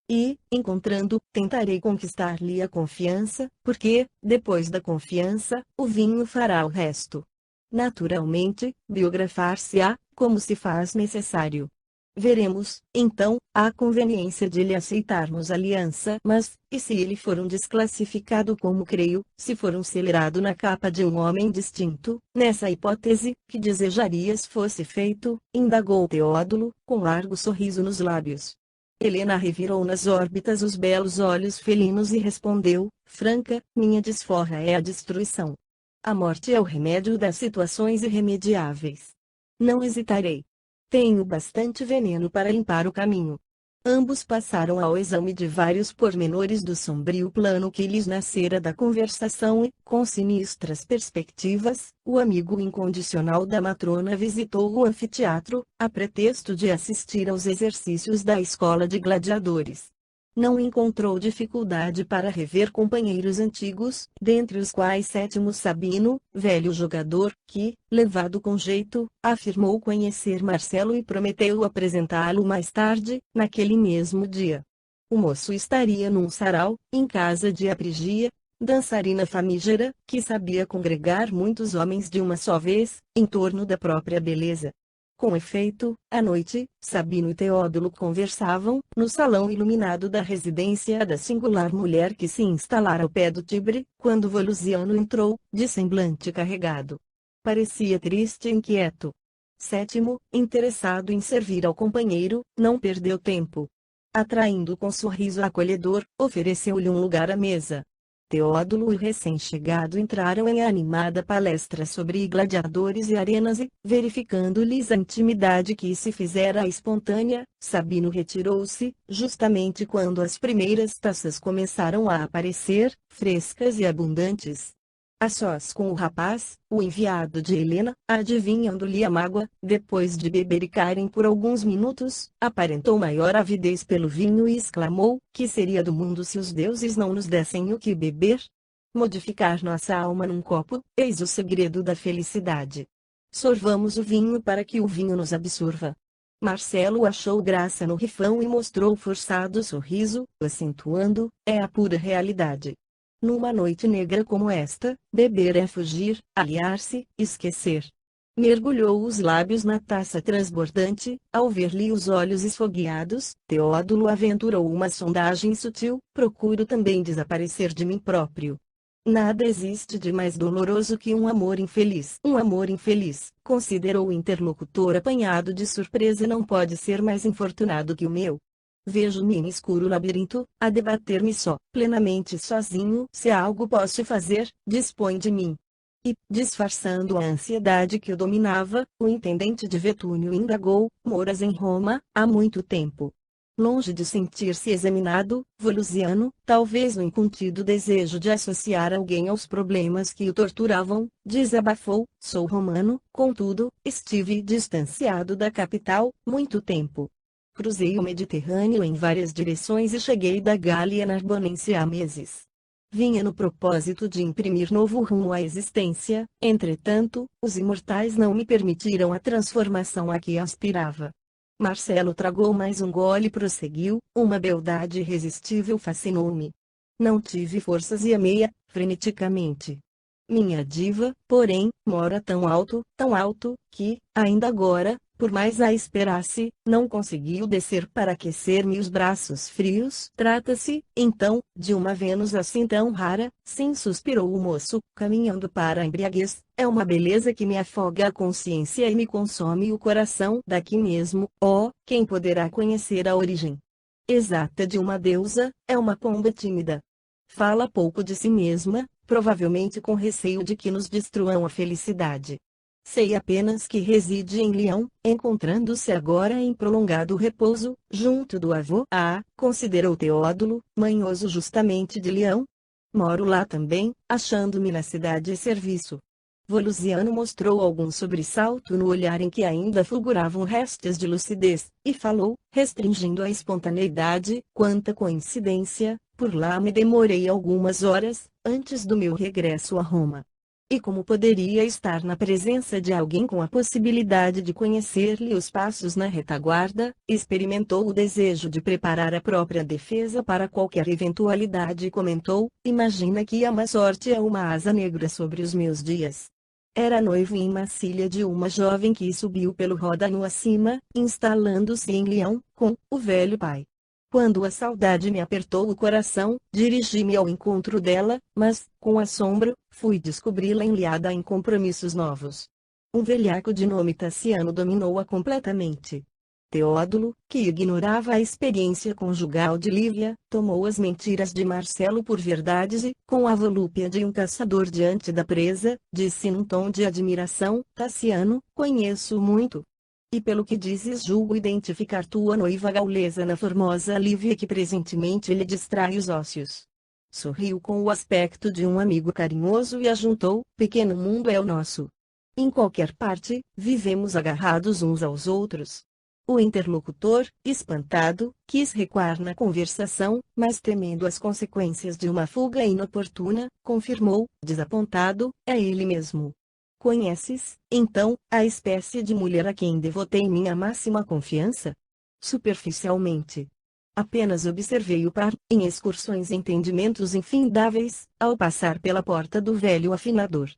E, encontrando, tentarei conquistar-lhe a confiança, porque, depois da confiança, o vinho fará o resto. Naturalmente, biografar-se-á, como se faz necessário. Veremos, então, a conveniência de lhe aceitarmos a aliança. Mas, e se ele for um desclassificado como creio, se for um celerado na capa de um homem distinto, nessa hipótese, que desejarias fosse feito? Indagou Teódulo, com largo sorriso nos lábios. Helena revirou nas órbitas os belos olhos felinos e respondeu, franca: minha desforra é a destruição. A morte é o remédio das situações irremediáveis. Não hesitarei. Tenho bastante veneno para limpar o caminho. Ambos passaram ao exame de vários pormenores do sombrio plano que lhes nascera da conversação e, com sinistras perspectivas, o amigo incondicional da matrona visitou o anfiteatro, a pretexto de assistir aos exercícios da escola de gladiadores. Não encontrou dificuldade para rever companheiros antigos, dentre os quais Sétimo Sabino, velho jogador, que, levado com jeito, afirmou conhecer Marcelo e prometeu apresentá-lo mais tarde, naquele mesmo dia. O moço estaria num sarau, em casa de Aprigia, dançarina famígera, que sabia congregar muitos homens de uma só vez, em torno da própria beleza. Com efeito, à noite, Sabino e Teódulo conversavam, no salão iluminado da residência da singular mulher que se instalara ao pé do Tibre, quando Volusiano entrou, de semblante carregado. Parecia triste e inquieto. Sétimo, interessado em servir ao companheiro, não perdeu tempo. Atraindo com sorriso acolhedor, ofereceu-lhe um lugar à mesa. Teódulo e o recém-chegado entraram em animada palestra sobre gladiadores e arenas e, verificando-lhes a intimidade que se fizera espontânea, Sabino retirou-se, justamente quando as primeiras taças começaram a aparecer, frescas e abundantes. A sós com o rapaz, o enviado de Helena, adivinhando-lhe a mágoa, depois de bebericarem por alguns minutos, aparentou maior avidez pelo vinho e exclamou: que seria do mundo se os deuses não nos dessem o que beber? Modificar nossa alma num copo, eis o segredo da felicidade. Sorvamos o vinho para que o vinho nos absorva. Marcelo achou graça no rifão e mostrou forçado sorriso, acentuando: é a pura realidade. Numa noite negra como esta, beber é fugir, aliar-se, esquecer. Mergulhou os lábios na taça transbordante, ao ver-lhe os olhos esfogueados, Teódulo aventurou uma sondagem sutil: procuro também desaparecer de mim próprio. Nada existe de mais doloroso que um amor infeliz. Um amor infeliz, considerou o interlocutor apanhado de surpresa, não pode ser mais infortunado que o meu. Vejo-me em escuro labirinto, a debater-me só, plenamente sozinho. Se algo posso fazer, dispõe de mim. E, disfarçando a ansiedade que o dominava, o intendente de Vetúnio indagou: moras em Roma, há muito tempo? Longe de sentir-se examinado, Volusiano, talvez no incontido desejo de associar alguém aos problemas que o torturavam, desabafou: sou romano, contudo, estive distanciado da capital, muito tempo. Cruzei o Mediterrâneo em várias direções e cheguei da Gália Narbonense há meses. Vinha no propósito de imprimir novo rumo à existência, entretanto, os imortais não me permitiram a transformação a que aspirava. Marcelo tragou mais um gole e prosseguiu: uma beldade irresistível fascinou-me. Não tive forças e amei-a, freneticamente. Minha diva, porém, mora tão alto, que, ainda agora, por mais a esperasse, não conseguiu descer para aquecer-me os braços frios. Trata-se, então, de uma Vênus assim tão rara? Sim, suspirou o moço, caminhando para a embriaguez. É uma beleza que me afoga a consciência e me consome o coração. Daqui mesmo, quem poderá conhecer a origem exata de uma deusa? É uma pomba tímida. Fala pouco de si mesma, provavelmente com receio de que nos destruam a felicidade. Sei apenas que reside em Leão, encontrando-se agora em prolongado repouso, junto do avô. Considerou Teódulo, manhoso justamente de Leão. Moro lá também, achando-me na cidade e serviço. Volusiano mostrou algum sobressalto no olhar em que ainda fulguravam restos de lucidez, e falou, restringindo a espontaneidade: quanta coincidência, por lá me demorei algumas horas, antes do meu regresso a Roma. E como poderia estar na presença de alguém com a possibilidade de conhecer-lhe os passos na retaguarda, experimentou o desejo de preparar a própria defesa para qualquer eventualidade e comentou: imagina que a má sorte é uma asa negra sobre os meus dias. Era noivo em Massília de uma jovem que subiu pelo Ródano acima, instalando-se em Leão, com o velho pai. Quando a saudade me apertou o coração, dirigi-me ao encontro dela, mas, com assombro, fui descobri-la enliada em compromissos novos. Um velhaco de nome Tassiano dominou-a completamente. Teódulo, que ignorava a experiência conjugal de Lívia, tomou as mentiras de Marcelo por verdades e, com a volúpia de um caçador diante da presa, disse num tom de admiração: Tassiano, conheço muito. E pelo que dizes julgo identificar tua noiva gaulesa na formosa Lívia que presentemente lhe distrai os ócios. Sorriu com o aspecto de um amigo carinhoso e ajuntou: pequeno mundo é o nosso. Em qualquer parte, vivemos agarrados uns aos outros. O interlocutor, espantado, quis recuar na conversação, mas temendo as consequências de uma fuga inoportuna, confirmou, desapontado: é ele mesmo. Conheces, então, a espécie de mulher a quem devotei minha máxima confiança? Superficialmente. Apenas observei-o em excursões e entendimentos infindáveis, ao passar pela porta do velho afinador.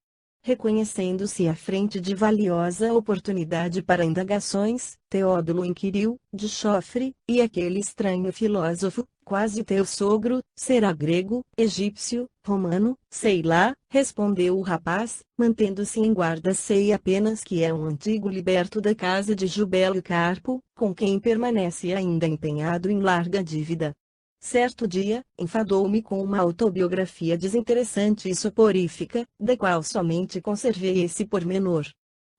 Reconhecendo-se à frente de valiosa oportunidade para indagações, Teódulo inquiriu, de Chofre, e aquele estranho filósofo, quase teu sogro, será grego, egípcio, romano, sei lá, respondeu o rapaz, mantendo-se em guarda. Sei apenas que é um antigo liberto da casa de Jubélio Carpo, com quem permanece ainda empenhado em larga dívida. Certo dia, enfadou-me com uma autobiografia desinteressante e soporífica, da qual somente conservei esse pormenor.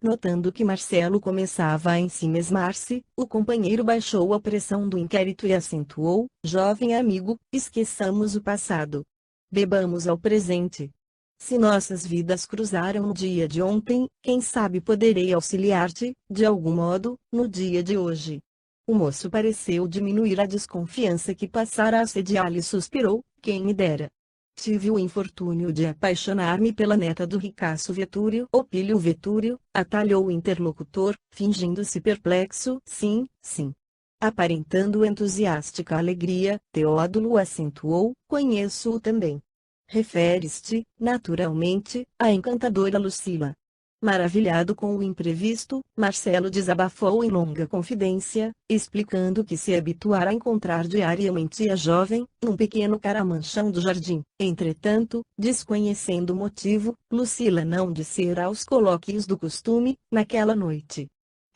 Notando que Marcelo começava a ensimesmar-se, o companheiro baixou a pressão do inquérito e acentuou: jovem amigo, esqueçamos o passado. Bebamos ao presente. Se nossas vidas cruzaram no dia de ontem, quem sabe poderei auxiliar-te, de algum modo, no dia de hoje. O moço pareceu diminuir a desconfiança que passara a assediá-lo e suspirou: quem me dera. Tive o infortúnio de apaixonar-me pela neta do ricaço Vetúrio. Opílio Vetúrio, atalhou o interlocutor, fingindo-se perplexo. Sim, sim. Aparentando entusiástica alegria, Teódulo acentuou: conheço-o também. Referes-te, naturalmente, à encantadora Lucila. Maravilhado com o imprevisto, Marcelo desabafou em longa confidência, explicando que se habituara a encontrar diariamente a jovem, num pequeno caramanchão do jardim. Entretanto, desconhecendo o motivo, Lucila não dissera aos colóquios do costume, naquela noite.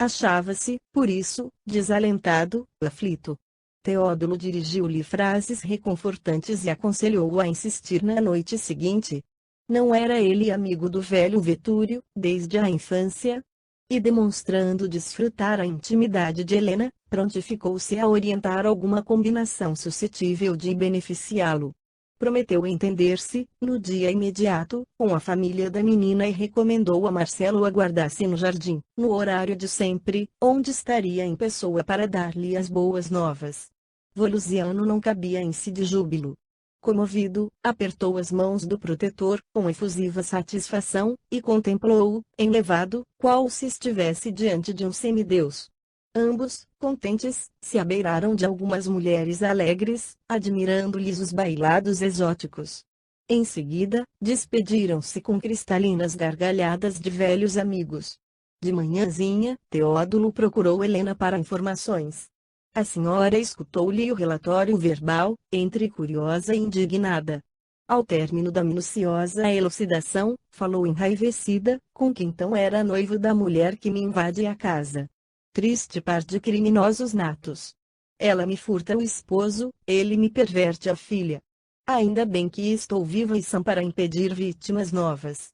Achava-se, por isso, desalentado, aflito. Teódulo dirigiu-lhe frases reconfortantes e aconselhou-o a insistir na noite seguinte. Não era ele amigo do velho Vetúrio, desde a infância? E demonstrando desfrutar a intimidade de Helena, prontificou-se a orientar alguma combinação suscetível de beneficiá-lo. Prometeu entender-se, no dia imediato, com a família da menina e recomendou a Marcelo aguardasse no jardim, no horário de sempre, onde estaria em pessoa para dar-lhe as boas novas. Volusiano não cabia em si de júbilo. Comovido, apertou as mãos do protetor, com efusiva satisfação, e contemplou-o, enlevado, qual se estivesse diante de um semideus. Ambos, contentes, se abeiraram de algumas mulheres alegres, admirando-lhes os bailados exóticos. Em seguida, despediram-se com cristalinas gargalhadas de velhos amigos. De manhãzinha, Teódulo procurou Helena para informações. A senhora escutou-lhe o relatório verbal, entre curiosa e indignada. Ao término da minuciosa elucidação, falou enraivecida: com que então era noivo da mulher que me invade a casa. Triste par de criminosos natos. Ela me furta o esposo, ele me perverte a filha. Ainda bem que estou viva e sã para impedir vítimas novas.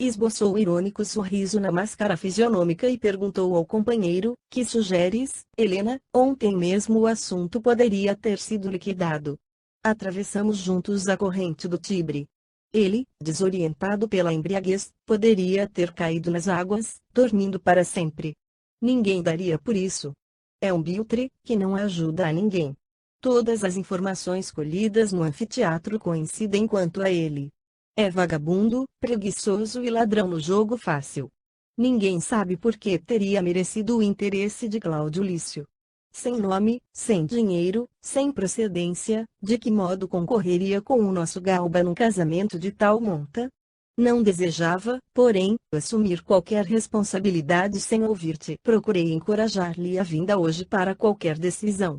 Esboçou irônico sorriso na máscara fisionômica e perguntou ao companheiro: que sugeres, Helena? Ontem mesmo o assunto poderia ter sido liquidado. Atravessamos juntos a corrente do Tibre. Ele, desorientado pela embriaguez, poderia ter caído nas águas, dormindo para sempre. Ninguém daria por isso. É um biltre, que não ajuda a ninguém. Todas as informações colhidas no anfiteatro coincidem quanto a ele. É vagabundo, preguiçoso e ladrão no jogo fácil. Ninguém sabe por que teria merecido o interesse de Cláudio Lício. Sem nome, sem dinheiro, sem procedência, de que modo concorreria com o nosso Galba num casamento de tal monta? Não desejava, porém, assumir qualquer responsabilidade sem ouvir-te. Procurei encorajar-lhe a vinda hoje para qualquer decisão.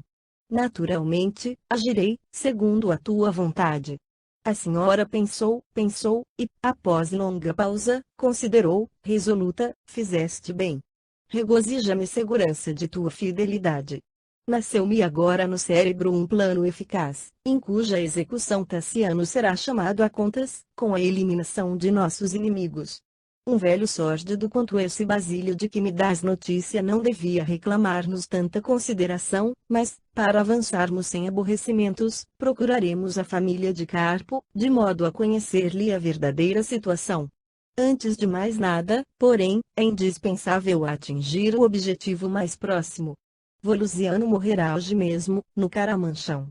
Naturalmente, agirei, segundo a tua vontade. A senhora pensou, e, após longa pausa, considerou, resoluta: fizeste bem. Regozija-me segurança de tua fidelidade. Nasceu-me agora no cérebro um plano eficaz, em cuja execução Tassiano será chamado a contas, com a eliminação de nossos inimigos. Um velho sórdido quanto esse Basílio de que me dás notícia não devia reclamar-nos tanta consideração, mas, para avançarmos sem aborrecimentos, procuraremos a família de Carpo, de modo a conhecer-lhe a verdadeira situação. Antes de mais nada, porém, é indispensável atingir o objetivo mais próximo. Volusiano morrerá hoje mesmo, no Caramanchão.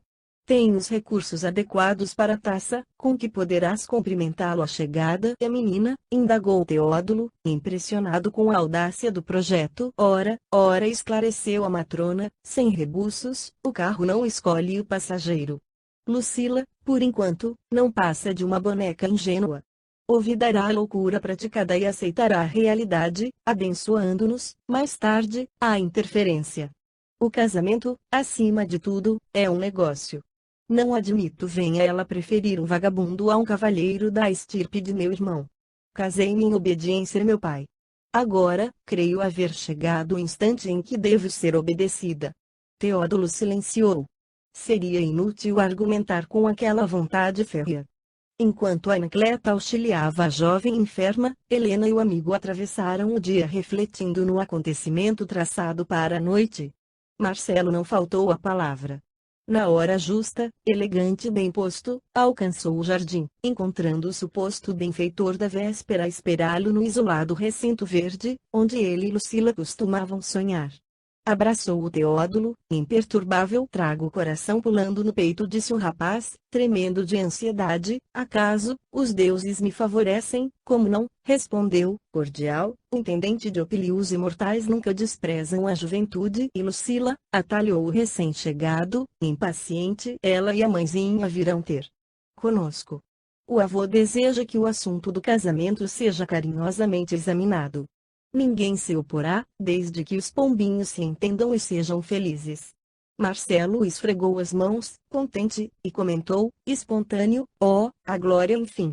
Tem os recursos adequados para a taça, com que poderás cumprimentá-lo à chegada? A menina, indagou Teódulo, impressionado com a audácia do projeto. Ora, esclareceu a matrona, sem rebuços, o carro não escolhe o passageiro. Lucila, por enquanto, não passa de uma boneca ingênua. Ouvidará a loucura praticada e aceitará a realidade, abençoando-nos, mais tarde, a interferência. O casamento, acima de tudo, é um negócio. Não admito venha ela preferir um vagabundo a um cavalheiro da estirpe de meu irmão. Casei-me em obediência a meu pai. Agora, creio haver chegado o instante em que devo ser obedecida. Teódulo silenciou. Seria inútil argumentar com aquela vontade férrea. Enquanto Anacleta auxiliava a jovem enferma, Helena e o amigo atravessaram o dia refletindo no acontecimento traçado para a noite. Marcelo não faltou à palavra. Na hora justa, elegante e bem posto, alcançou o jardim, encontrando o suposto benfeitor da véspera a esperá-lo no isolado recinto verde, onde ele e Lucila costumavam sonhar. Abraçou o Teódulo, imperturbável. Trago o coração pulando no peito, disse o rapaz, tremendo de ansiedade. Acaso, os deuses me favorecem, como não, respondeu, cordial, o intendente de Opili. Os imortais nunca desprezam a juventude. E Lucila, atalhou o recém-chegado, impaciente. Ela e a mãezinha virão ter conosco. O avô deseja que o assunto do casamento seja carinhosamente examinado. Ninguém se oporá, desde que os pombinhos se entendam e sejam felizes. Marcelo esfregou as mãos, contente, e comentou, espontâneo, a glória enfim.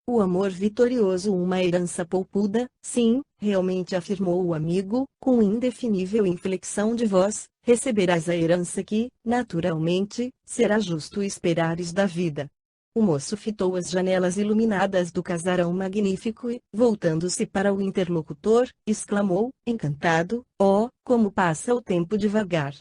O amor vitorioso, uma herança poupuda, sim, realmente, afirmou o amigo, com indefinível inflexão de voz, receberás a herança que, naturalmente, será justo esperares da vida. O moço fitou as janelas iluminadas do casarão magnífico e, voltando-se para o interlocutor, exclamou, encantado, como passa o tempo devagar.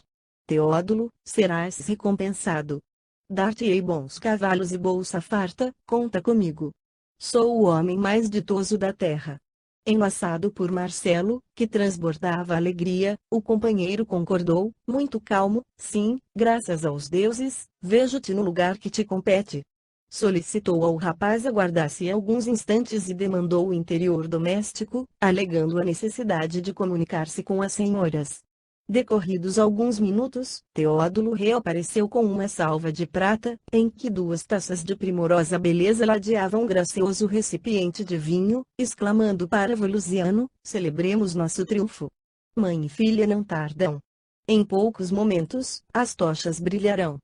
Teódulo, serás recompensado. Dar-te-ei bons cavalos e bolsa farta, conta comigo. Sou o homem mais ditoso da terra. Enlaçado por Marcelo, que transbordava alegria, o companheiro concordou, muito calmo, sim, graças aos deuses, vejo-te no lugar que te compete. Solicitou ao rapaz aguardasse alguns instantes e demandou o interior doméstico, alegando a necessidade de comunicar-se com as senhoras. Decorridos alguns minutos, Teódulo reapareceu com uma salva de prata, em que 2 taças de primorosa beleza ladeavam um gracioso recipiente de vinho, exclamando para Volusiano, celebremos nosso triunfo. Mãe e filha não tardam. Em poucos momentos, as tochas brilharão.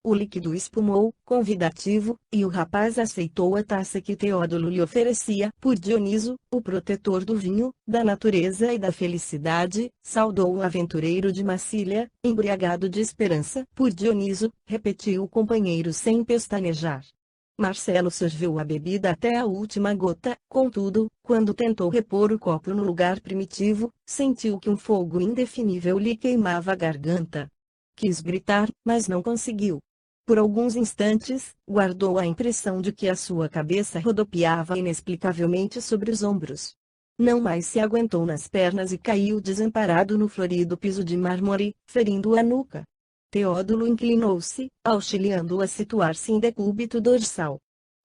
O líquido espumou, convidativo, e o rapaz aceitou a taça que Teódulo lhe oferecia. Por Dioniso, o protetor do vinho, da natureza e da felicidade, saudou o aventureiro de Massília, embriagado de esperança. Por Dioniso, repetiu o companheiro sem pestanejar. Marcelo sorveu a bebida até a última gota, contudo, quando tentou repor o copo no lugar primitivo, sentiu que um fogo indefinível lhe queimava a garganta. Quis gritar, mas não conseguiu. Por alguns instantes, guardou a impressão de que a sua cabeça rodopiava inexplicavelmente sobre os ombros. Não mais se aguentou nas pernas e caiu desamparado no florido piso de mármore, ferindo a nuca. Teódulo inclinou-se, auxiliando-o a situar-se em decúbito dorsal.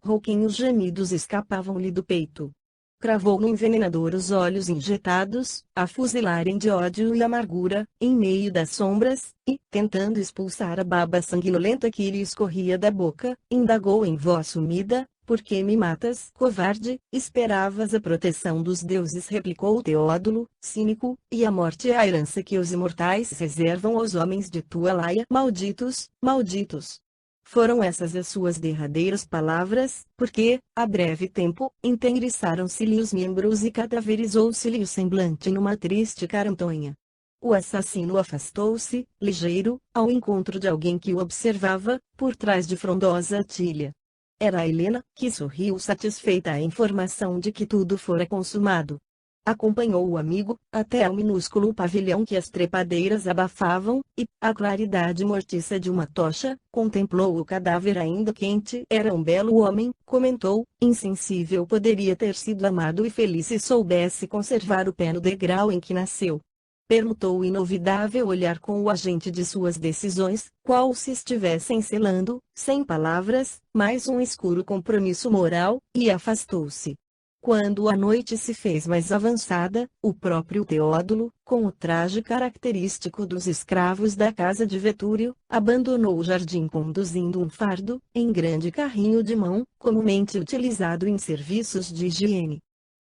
Rouquinhos gemidos escapavam-lhe do peito. Cravou no envenenador os olhos injetados, a fuzilarem de ódio e amargura, em meio das sombras, e, tentando expulsar a baba sanguinolenta que lhe escorria da boca, indagou em voz sumida, por que me matas, covarde? Esperavas a proteção dos deuses, replicou Teódulo, cínico, e a morte é a herança que os imortais reservam aos homens de tua laia. Malditos, malditos! Foram essas as suas derradeiras palavras, porque, a breve tempo, entengriçaram-se-lhe os membros e cadaverizou-se-lhe o semblante numa triste carantonha. O assassino afastou-se, ligeiro, ao encontro de alguém que o observava, por trás de frondosa tilha. Era a Helena, que sorriu satisfeita à informação de que tudo fora consumado. Acompanhou o amigo, até ao minúsculo pavilhão que as trepadeiras abafavam, e, à claridade mortiça de uma tocha, contemplou o cadáver ainda quente. Era um belo homem, comentou, insensível poderia ter sido amado e feliz se soubesse conservar o pé no degrau em que nasceu. Permutou o inovidável olhar com o agente de suas decisões, qual se estivessem selando, sem palavras, mais um escuro compromisso moral, e afastou-se. Quando a noite se fez mais avançada, o próprio Teódulo, com o traje característico dos escravos da casa de Vetúrio, abandonou o jardim conduzindo um fardo, em grande carrinho de mão, comumente utilizado em serviços de higiene.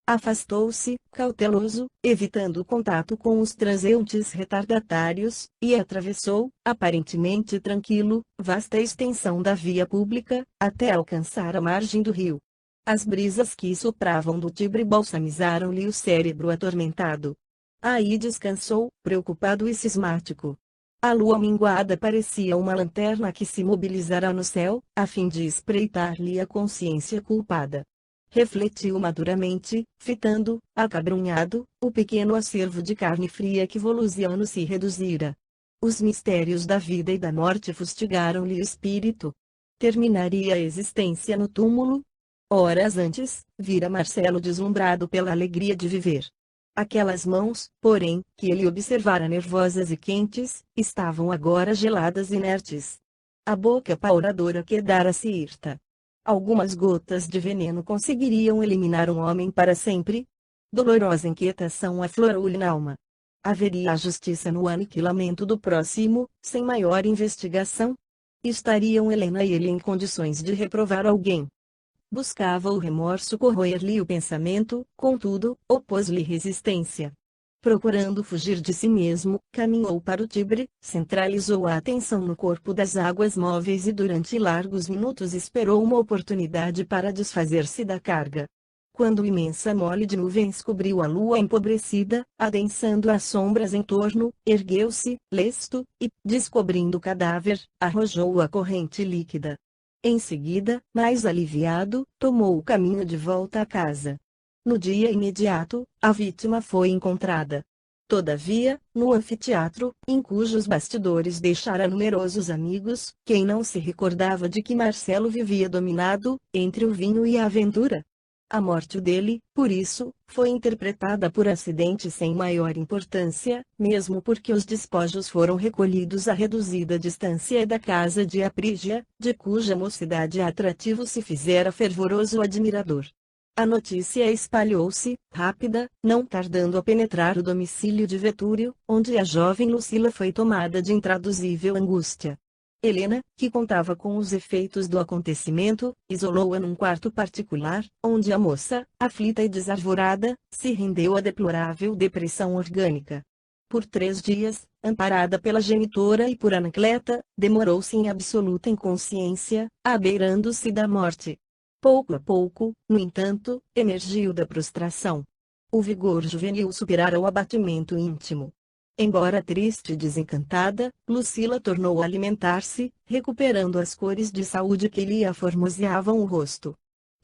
Afastou-se, cauteloso, evitando o contato com os transeuntes retardatários, e atravessou, aparentemente tranquilo, vasta extensão da via pública, até alcançar a margem do rio. As brisas que sopravam do Tibre balsamizaram-lhe o cérebro atormentado. Aí descansou, preocupado e cismático. A lua minguada parecia uma lanterna que se mobilizara no céu, a fim de espreitar-lhe a consciência culpada. Refletiu maduramente, fitando, acabrunhado, o pequeno acervo de carne fria que Volusiano se reduzira. Os mistérios da vida e da morte fustigaram-lhe o espírito. Terminaria a existência no túmulo? Horas antes, vira Marcelo deslumbrado pela alegria de viver. Aquelas mãos, porém, que ele observara nervosas e quentes, estavam agora geladas e inertes. A boca pauradora quedara-se hirta. Algumas gotas de veneno conseguiriam eliminar um homem para sempre? Dolorosa inquietação aflorou-lhe na alma. Haveria a justiça no aniquilamento do próximo, sem maior investigação? Estariam Helena e ele em condições de reprovar alguém? Buscava o remorso corroer-lhe o pensamento, contudo, opôs-lhe resistência. Procurando fugir de si mesmo, caminhou para o Tibre, centralizou a atenção no corpo das águas móveis e durante largos minutos esperou uma oportunidade para desfazer-se da carga. Quando imensa mole de nuvens cobriu a lua empobrecida, adensando as sombras em torno, ergueu-se, lesto, e, descobrindo o cadáver, arrojou-o à corrente líquida. Em seguida, mais aliviado, tomou o caminho de volta à casa. No dia imediato, a vítima foi encontrada. Todavia, no anfiteatro, em cujos bastidores deixara numerosos amigos, quem não se recordava de que Marcelo vivia dominado, entre o vinho e a aventura? A morte dele, por isso, foi interpretada por acidente sem maior importância, mesmo porque os despojos foram recolhidos a reduzida distância da casa de Aprígia, de cuja mocidade atrativo se fizera fervoroso admirador. A notícia espalhou-se, rápida, não tardando a penetrar o domicílio de Vetúrio, onde a jovem Lucila foi tomada de intraduzível angústia. Helena, que contava com os efeitos do acontecimento, isolou-a num quarto particular, onde a moça, aflita e desarvorada, se rendeu à deplorável depressão orgânica. Por 3 dias, amparada pela genitora e por Anacleta, demorou-se em absoluta inconsciência, abeirando-se da morte. Pouco a pouco, no entanto, emergiu da prostração. O vigor juvenil superara o abatimento íntimo. Embora triste e desencantada, Lucila tornou a alimentar-se, recuperando as cores de saúde que lhe aformoseavam o rosto.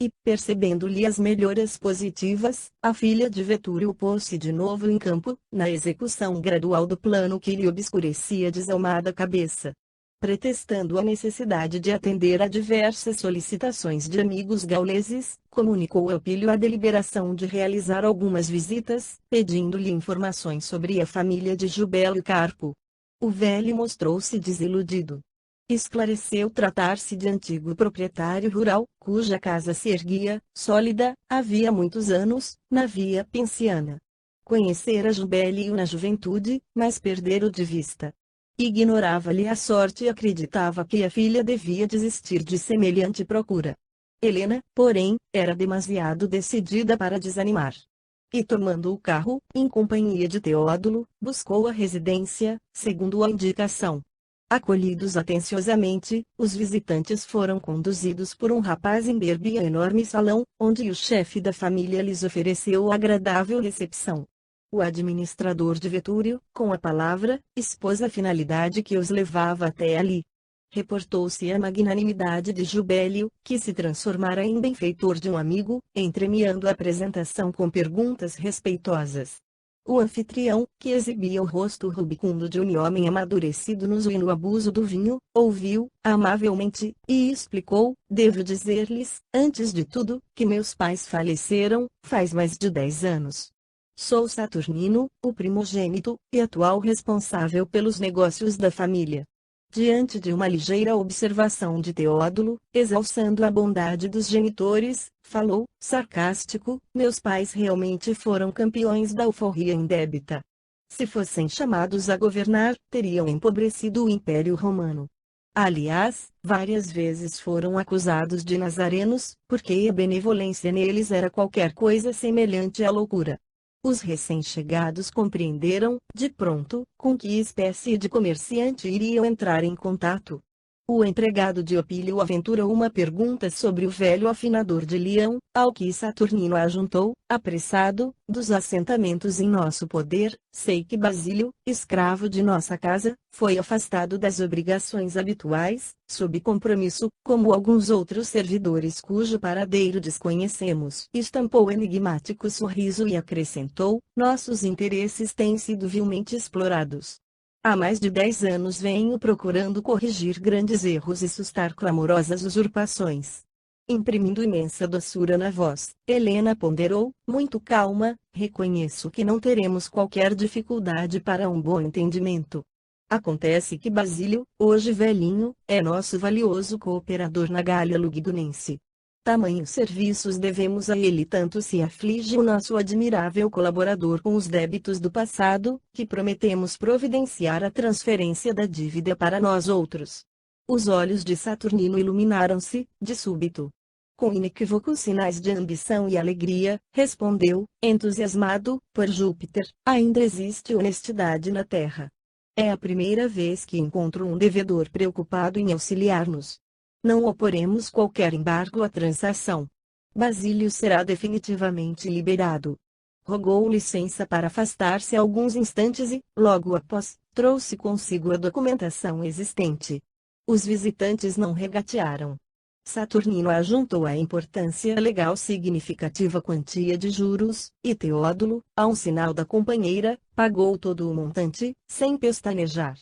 E, percebendo-lhe as melhoras positivas, a filha de Vetúrio pôs-se de novo em campo, na execução gradual do plano que lhe obscurecia a desalmada cabeça. Pretextando a necessidade de atender a diversas solicitações de amigos gauleses, comunicou a Opílio a deliberação de realizar algumas visitas, pedindo-lhe informações sobre a família de Jubélio Carpo. O velho mostrou-se desiludido. Esclareceu tratar-se de antigo proprietário rural, cuja casa se erguia, sólida, havia muitos anos, na via Pinciana. Conhecera Jubélio na juventude, mas perdera-o de vista. Ignorava-lhe a sorte e acreditava que a filha devia desistir de semelhante procura. Helena, porém, era demasiado decidida para desanimar. E tomando o carro, em companhia de Teódulo, buscou a residência, segundo a indicação. Acolhidos atenciosamente, os visitantes foram conduzidos por um rapaz imberbe a enorme salão, onde o chefe da família lhes ofereceu agradável recepção. O administrador de Vetúrio, com a palavra, expôs a finalidade que os levava até ali. Reportou-se a magnanimidade de Jubélio, que se transformara em benfeitor de um amigo, entremeando a apresentação com perguntas respeitosas. O anfitrião, que exibia o rosto rubicundo de um homem amadurecido no uso e no abuso do vinho, ouviu, amavelmente, e explicou: devo dizer-lhes, antes de tudo, que meus pais faleceram, faz mais de 10 anos. Sou Saturnino, o primogênito, e atual responsável pelos negócios da família. Diante de uma ligeira observação de Teódulo, exalçando a bondade dos genitores, falou, sarcástico: meus pais realmente foram campeões da alforria indébita. Se fossem chamados a governar, teriam empobrecido o Império Romano. Aliás, várias vezes foram acusados de nazarenos, porque a benevolência neles era qualquer coisa semelhante à loucura. Os recém-chegados compreenderam, de pronto, com que espécie de comerciante iriam entrar em contato. O empregado de Opílio aventurou uma pergunta sobre o velho afinador de Leão, ao que Saturnino ajuntou, apressado: dos assentamentos em nosso poder, sei que Basílio, escravo de nossa casa, foi afastado das obrigações habituais, sob compromisso, como alguns outros servidores cujo paradeiro desconhecemos. Estampou enigmático sorriso e acrescentou: nossos interesses têm sido vilmente explorados. Há mais de 10 anos venho procurando corrigir grandes erros e sustar clamorosas usurpações. Imprimindo imensa doçura na voz, Helena ponderou, muito calma: reconheço que não teremos qualquer dificuldade para um bom entendimento. Acontece que Basílio, hoje velhinho, é nosso valioso cooperador na Gália Lugdunense. Tamanhos serviços devemos a ele, tanto se aflige o nosso admirável colaborador com os débitos do passado, que prometemos providenciar a transferência da dívida para nós outros. Os olhos de Saturnino iluminaram-se, de súbito. Com inequívocos sinais de ambição e alegria, respondeu, entusiasmado: por Júpiter, ainda existe honestidade na terra. É a primeira vez que encontro um devedor preocupado em auxiliar-nos. Não oporemos qualquer embargo à transação. Basílio será definitivamente liberado. Rogou licença para afastar-se alguns instantes e, logo após, trouxe consigo a documentação existente. Os visitantes não regatearam. Saturnino ajuntou a importância legal significativa quantia de juros, e Teódulo, a um sinal da companheira, pagou todo o montante, sem pestanejar.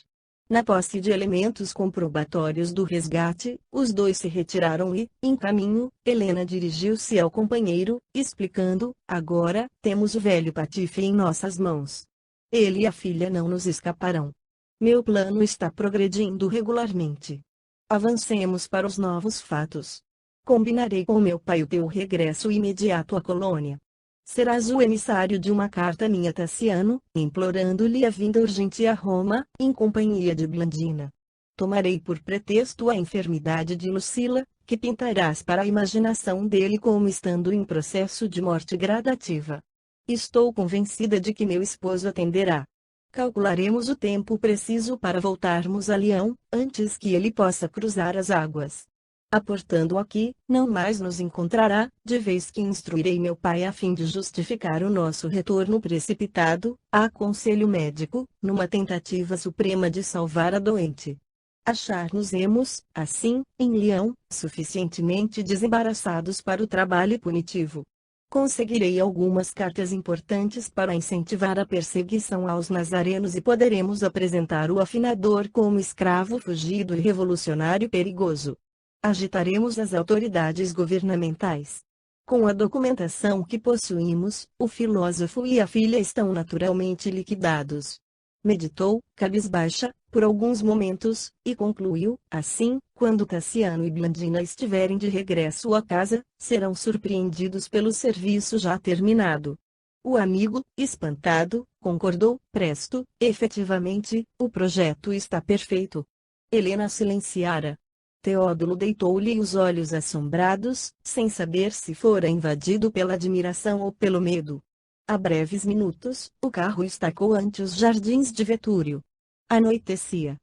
Na posse de elementos comprobatórios do resgate, os dois se retiraram e, em caminho, Helena dirigiu-se ao companheiro, explicando: agora, temos o velho patife em nossas mãos. Ele e a filha não nos escaparão. Meu plano está progredindo regularmente. Avancemos para os novos fatos. Combinarei com meu pai o teu regresso imediato à colônia. Serás o emissário de uma carta minha Tassiano, implorando-lhe a vinda urgente a Roma, em companhia de Blandina. Tomarei por pretexto a enfermidade de Lucila, que pintarás para a imaginação dele como estando em processo de morte gradativa. Estou convencida de que meu esposo atenderá. Calcularemos o tempo preciso para voltarmos a Leão, antes que ele possa cruzar as águas. Aportando aqui, não mais nos encontrará, de vez que instruirei meu pai a fim de justificar o nosso retorno precipitado, a conselho médico, numa tentativa suprema de salvar a doente. Achar-nos-emos, assim, em Leão, suficientemente desembaraçados para o trabalho punitivo. Conseguirei algumas cartas importantes para incentivar a perseguição aos nazarenos e poderemos apresentar o afinador como escravo fugido e revolucionário perigoso. Agitaremos as autoridades governamentais. Com a documentação que possuímos, o filósofo e a filha estão naturalmente liquidados. Meditou, cabisbaixa, por alguns momentos, e concluiu: assim, quando Tassiano e Blandina estiverem de regresso à casa, serão surpreendidos pelo serviço já terminado. O amigo, espantado, concordou: presto, efetivamente, o projeto está perfeito. Helena silenciara. Teódulo deitou-lhe os olhos assombrados, sem saber se fora invadido pela admiração ou pelo medo. A breves minutos, o carro estacou ante os jardins de Vetúrio. Anoitecia.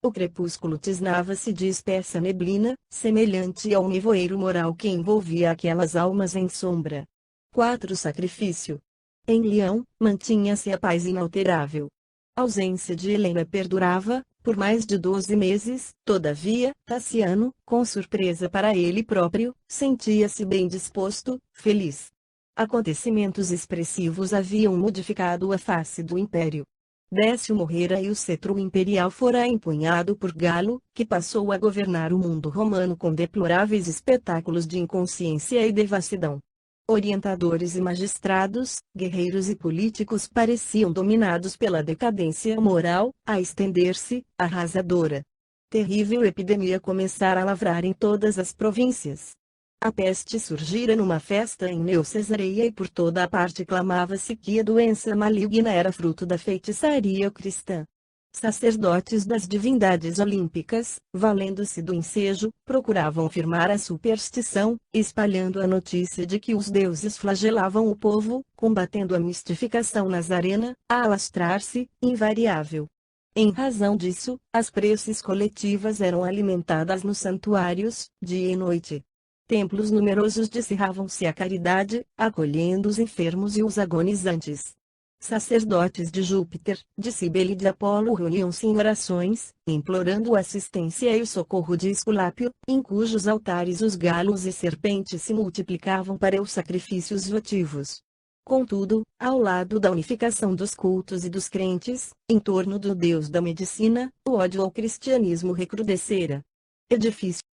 O crepúsculo tisnava-se de espessa neblina, semelhante ao nevoeiro moral que envolvia aquelas almas em sombra. 4. Sacrifício. Em Leão, mantinha-se a paz inalterável. A ausência de Helena perdurava, por mais de 12 meses, todavia, Tassiano, com surpresa para ele próprio, sentia-se bem disposto, feliz. Acontecimentos expressivos haviam modificado a face do império. Décio morrera e o cetro imperial fora empunhado por Galo, que passou a governar o mundo romano com deploráveis espetáculos de inconsciência e devassidão. Orientadores e magistrados, guerreiros e políticos pareciam dominados pela decadência moral, a estender-se, arrasadora. Terrível epidemia começara a lavrar em todas as províncias. A peste surgira numa festa em Neo-Cesareia e por toda a parte clamava-se que a doença maligna era fruto da feitiçaria cristã. Sacerdotes das divindades olímpicas, valendo-se do ensejo, procuravam firmar a superstição, espalhando a notícia de que os deuses flagelavam o povo, combatendo a mistificação nazarena, a alastrar-se, invariável. Em razão disso, as preces coletivas eram alimentadas nos santuários, dia e noite. Templos numerosos descerravam-se à caridade, acolhendo os enfermos e os agonizantes. Sacerdotes de Júpiter, de Cíbele e de Apolo reuniam-se em orações, implorando a assistência e o socorro de Esculápio, em cujos altares os galos e serpentes se multiplicavam para os sacrifícios votivos. Contudo, ao lado da unificação dos cultos e dos crentes, em torno do Deus da medicina, o ódio ao cristianismo recrudescera. Edifício